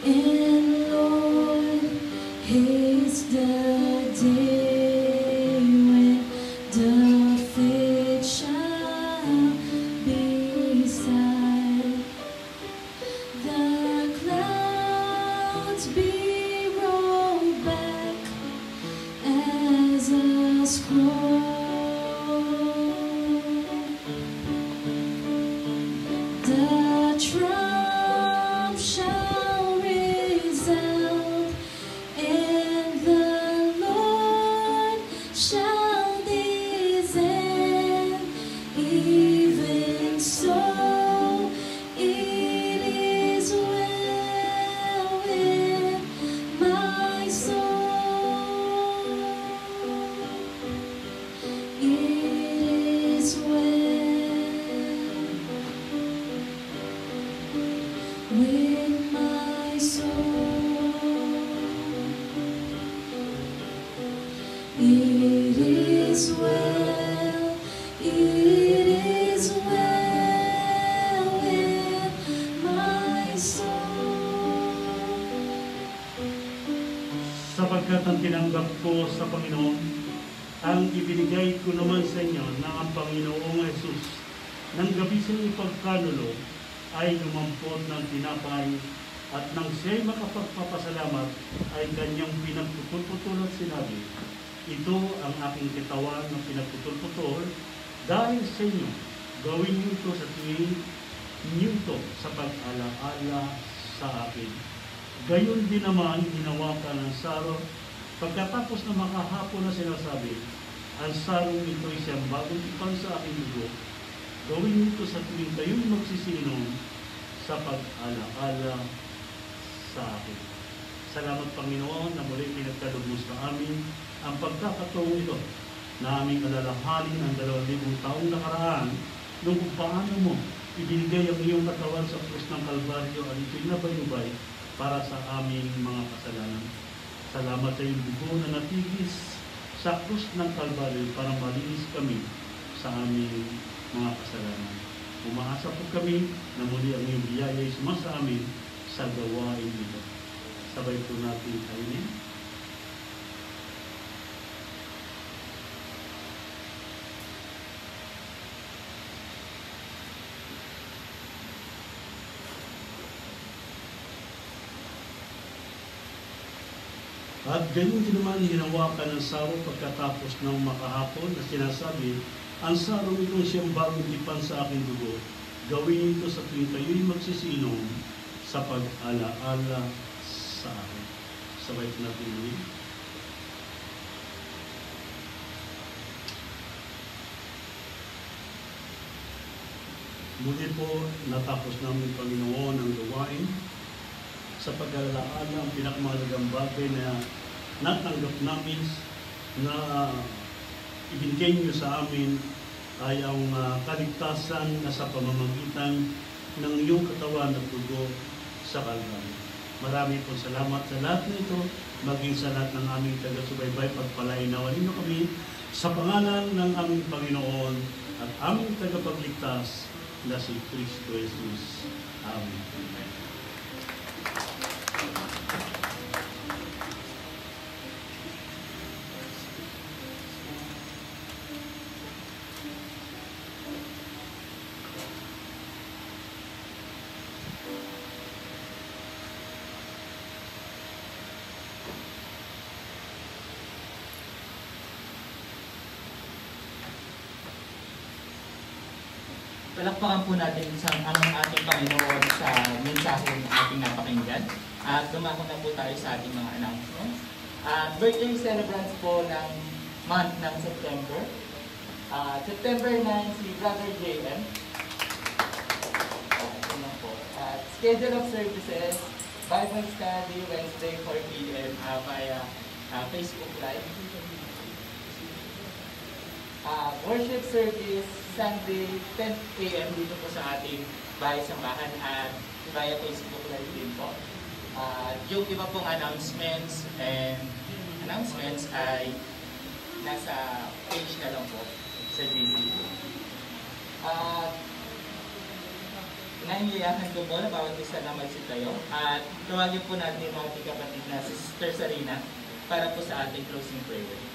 S7: And Lord, haste the day when the fit shall be sight. The clouds be rolled back as a scroll. The trump shall resound, and the Lord shall descend. Even so, it is well with my soul. It is well with my soul. It is well, it is well with my soul.
S5: Sapagkat ang tinanggap ko sa Panginoon, ang ibinigay ko naman sa inyo na ang Panginoong Yesus ng gabi sa ipagkanulo ay lumampot ng tinapay, at nang siya'y makapagpapasalamat ay kanyang pinagputol-putol at sinabi, ito ang aking katawan na pinagputol-putol dahil sa inyo. Gawin niyo ito sa tuwing niyo ito sa pag-alaala sa akin. Gayon din naman hinawakan ng sarong pagkatapos na makahapon na sinasabi, ang sarong ito ay siyang bagong tipan sa aking dugo. Gawin niyo ito sa tuwing kayo'y magsisinom sa pag-alaala sa akin. Salamat Panginoon na muli pinagkalubos sa amin ang pagkakataong ito na aming alalahanin ang 2,000 taong nakaraan nung kung paano mo ibinigay ang iyong katawan sa krus ng Kalbaryo at ito'y nabayubay para sa aming mga kasalanan. Salamat sa iyong dugo na natigis sa krus ng Kalbaryo para malinis kami sa aming mga kasalanan. Umaasa po kami na muli ang iyong biyaya ay sumasa amin sa gawain ito. Sabay po natin kainin. At ganyan din naman hinawakan ng sarong pagkatapos ng makahapon na sinasabi, ang sarong itong siyang bagong tipan sa aking dugo. Gawin ito sa tuwing kayo'y magsisinom sa pag-alaala sa akin. Sabay ito natin ulit. Muli po natapos namin, Panginoon, ang gawain sa pag-alaala ang pinakamahalagang bagay na natanggap namin na ibinigay niyo sa amin ay ang kaligtasan na sa pamamagitan ng iyong katawan at dugo sa Kalbaryo. Marami po salamat sa lahat nito, maging sa lahat ng aming taga-subaybay. Pagpalain nawa ninyo kami sa pangalan ng aming Panginoon at aming tagapagligtas na si Kristo Jesus. Amen.
S1: Palakpakan po natin ang ating Panginoon sa mensahe ng ating napakinggan. At dumako na po tayo sa ating mga announcements. Birthday celebrants po ng month ng September. September 9, si Brother JM. Schedule of services, Bible study, Wednesday 4 p.m. Via Facebook Live. Worship service, Sunday 10 a.m. dito po sa ating bahay sambahan at via Facebook Live din po. Yung iba pong announcements ay nasa page na lang po sa GC. Naingiyahan ko po na bawat isa na magsitayo at tawagin po natin yung mga kapatid na si Sister Sarina para po sa ating closing prayer.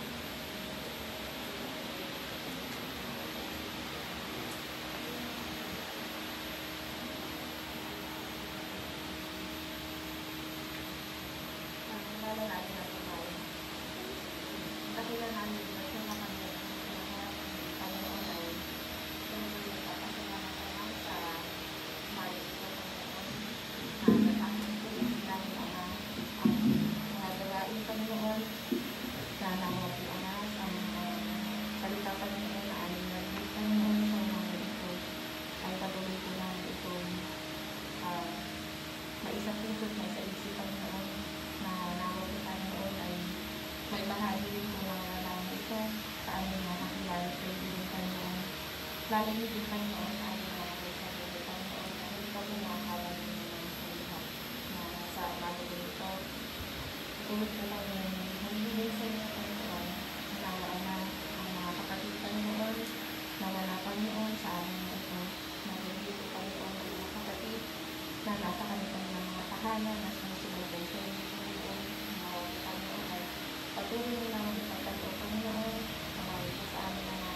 S8: Lalo hindi Panginoon ay nangyari sa Panginoon na hindi kami nakakawal ng mga lahat na sa umaga dito. Tulad ko lang yung magbibigay sa inyo Panginoon, nalawaan na ang mga kapatid Panginoon, nawala Panginoon sa amin na ito. Magbibigay ko Panginoon ng mga kapatid na nasa kanilang mga tahanan, na sinusubukan sa inyo Panginoon, nawala Panginoon ay patuloy mo lang ang ipagkaloob Panginoon, nawala sa amin na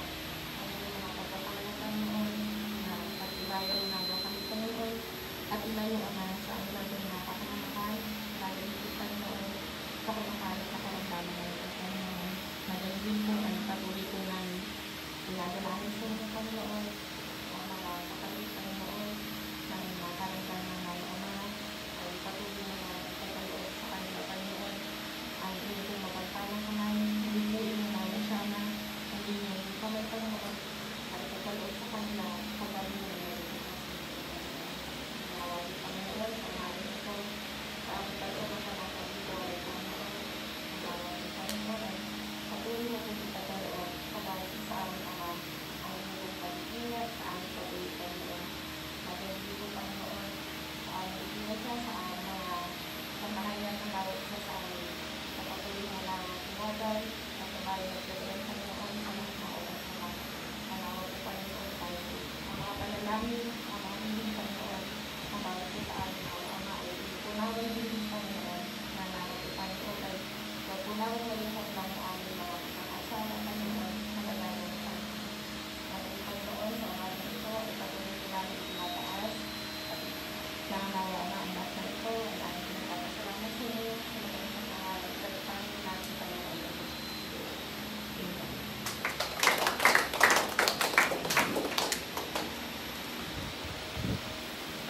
S8: bayan ng kami Panginoon at ilayo Ama sa amin natin na kapamahal, lalo dito Panginoon, kapamahal sa karamdaman ng ito Panginoon. Magaling po ay patuloy po namin iladalahin sa inyo Panginoon, ang mga kapatid Panginoon, na mga karamdaman ng Ama ay patuloy mo na ipagkaloob sa kanila Panginoon. Ang inyo po mapagpalang kamay, hindi po inalaman siya na hindi niyo kamay Panginoon at ipagkaloob sa kanila pagbaling mo.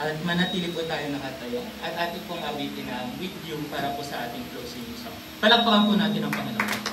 S1: At manatili po tayo nakatayo at ating pong abitin ang with you para po sa ating closing song. Palakpakan po natin ang Panginoon.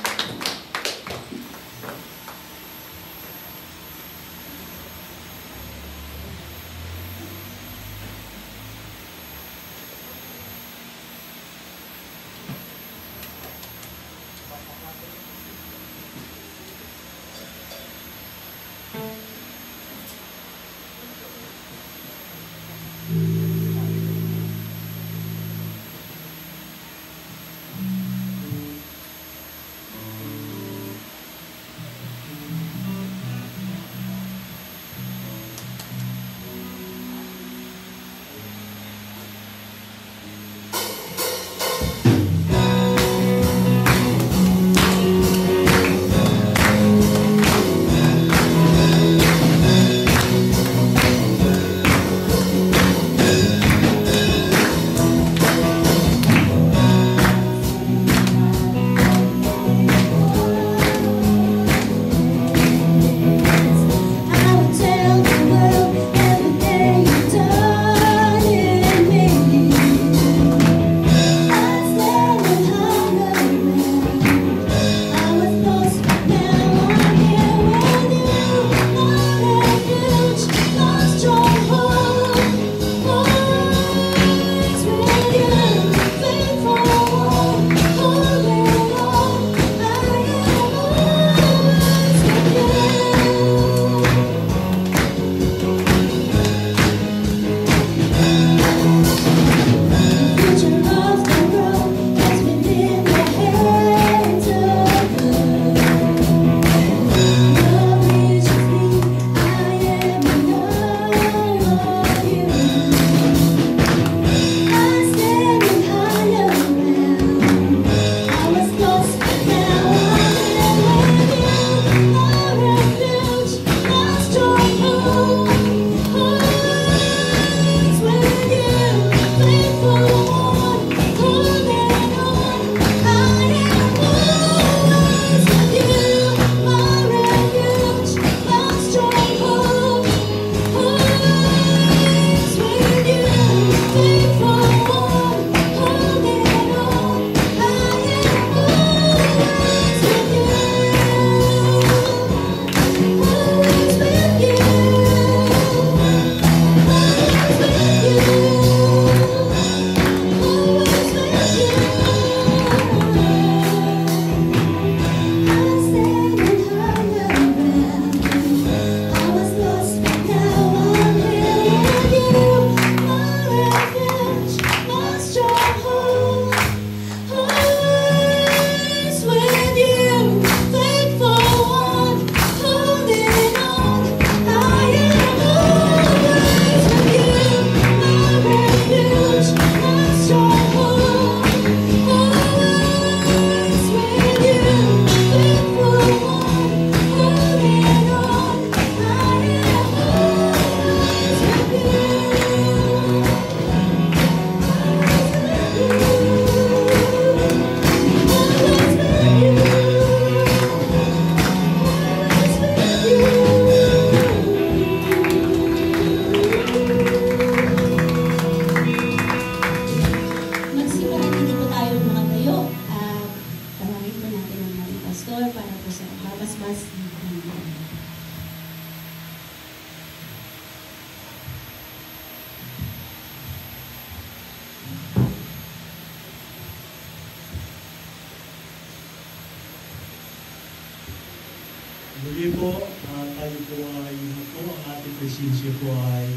S5: Muli po, tayo po ay po, ang ating presensya po ay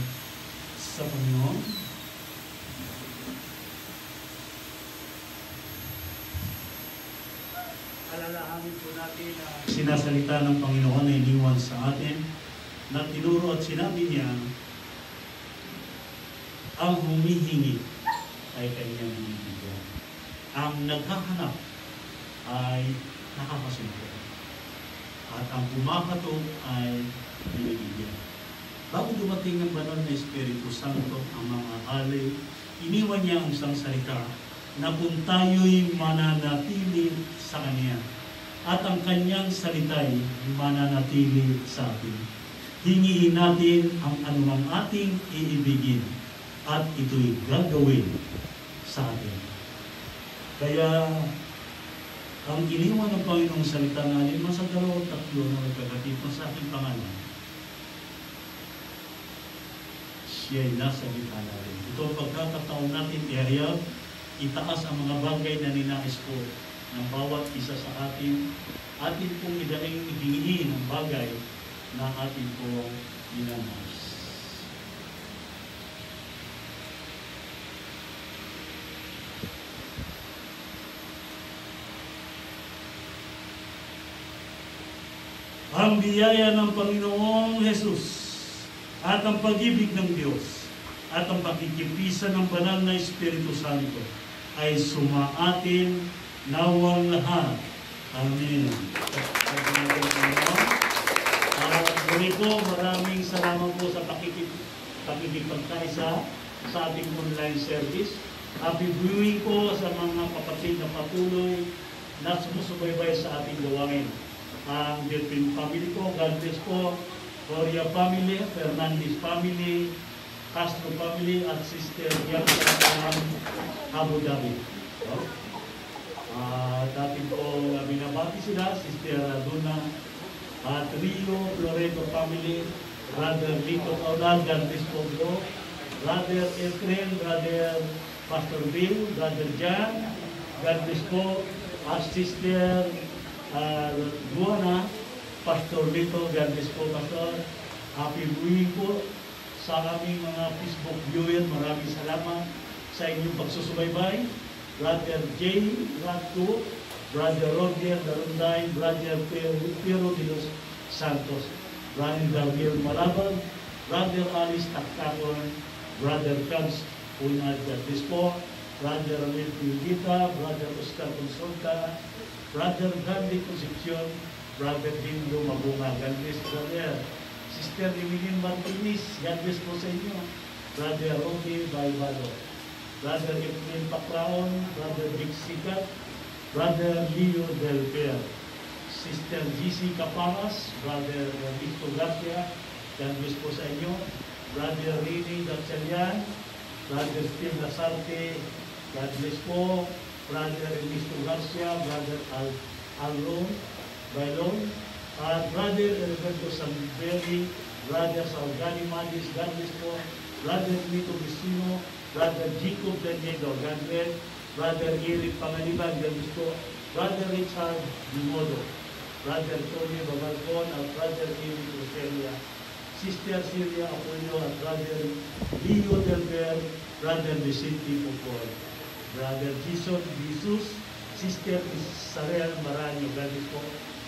S5: sa Panginoon. Alalahanin po natin na sinasalita ng Panginoon na iniwan sa atin na tinuro at sinabi niya ang humihingi ay kanyang binibigyan. Ang naghahanap ay nakakasunod. At ang kumakatok ay binibigyan. Bago dumating ang banal na Espiritu Santo, ang mga alay, iniwan niya ang isang salita na kung tayo'y mananatili sa Kanya at ang Kanyang salita'y mananatili sa atin. Hingiin natin ang anumang ating iibigin at ito'y gagawin sa atin. Kaya ang iniwan ng Panginoong salita na alin sa 2 o 3 na nagkakatipon sa aking pangalan, siya'y nasa gitna natin. Ito ang pagkakataon natin i-hayag, itaas ang mga bagay na ninais po ng bawat isa sa atin. Atin pong idaling hingin ang bagay na atin po ninanais. Ang biyaya ng Panginoong Jesus at ang pag-ibig ng Diyos at ang pakikipisan ng banal na Espiritu Santo ay sumaatin nawang lahat. Amen. At muli po, maraming salamat po sa pakikipagkaisa sa ating online service. Happy viewing po sa mga kapatid na patuloy na sumusubaybay sa ating gawain. Ang Delphin family po, God bless po, Gloria family, Fernandez family, Castro family, at Sister Bianca from Abu Dhabi. Dati po binabati sila, Sister Aduna, at Rio, Loreto family, Brother Lito Caudal, God bless po bro, Brother Efren, Brother Pastor Bill, Brother Jan, God bless po, at Sister Luana, Pastor Lito, God bless po, Pastor. Happy viewing po sa aming mga Facebook viewer. Maraming salamat sa inyong pagsusubaybay. Brother J. Radco, Brother Roger Darunday, Brother Pero de los Santos, Brother Gabriel Malabag, Brother Alice Taktakon, Brother Cubs Unad, God bless po. Brother Ramil Pilgita, Brother Oscar Consulta, Brother Gandhi Concepcion, Brother Dindo Mabunga, God bless brother. Sister Emilien Martinez, God bless po sa inyo. Brother Roby Baibalo, Brother Efrain Pacraon, Brother Vic Sigat, Brother Leo Del Per, Sister GC Caparas, Brother Victor Garcia, God bless po sa inyo. Brother Rini Gatchalian, Brother Steve Lasarte, God bless po. Brother Ernesto Garcia, Brother Alron Bailon, Brother Alberto Sanberi, Brother Salgani Magis, God bless po. Brother Nito Vicino, Brother Jacob Daniego, God bless. Brother Eric Pangaliban, God bless po. Brother Richard Dimodo, Brother Tony Babalcon, at Brother Eric Roselia, Sister Silvia Apolio, at Brother Leo Delber, Brother Vicente Popol, Brother Jesus, Sister Isabel Maranyo, God bless po.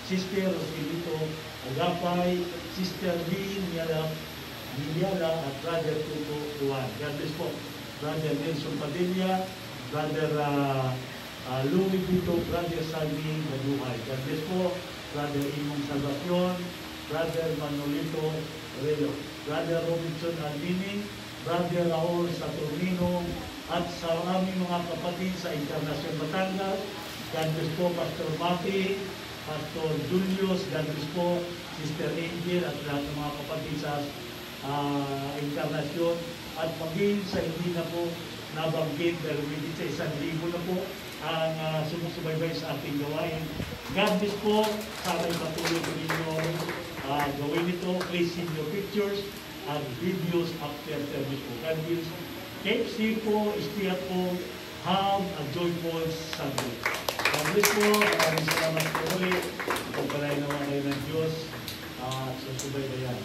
S5: Sister Rosilito Agapay, Sister Lynn Miliala, at Brother Tuto Juan, God bless po. Brother Nelson Padilla, Brother Louis Vito, Brother Salvi Maduhay, God bless po. Brother Imong Salvacion, Brother Manolito Relo, Brother Robinson Albini, Brother Raul Saturnino, at sa aming mga kapatid sa Internasyon Batangas, God bless po, Pastor Mati, Pastor Julius, God bless po, Sister Angel, at lahat ng mga kapatid sa Internasyon, at maging sa hindi na po nabanggit, dahil hindi sa 1,000 na po ang sumusubaybay sa ating gawain. God bless po, sana ipatuloy po ninyo gawin ito. Please send your pictures and videos after service po. God bless. Keep safe po, stay at home, have a joyful Sunday. God bless po, maraming salamat po ulit. Pagpalay naman kayo ng Diyos. at susubaybayan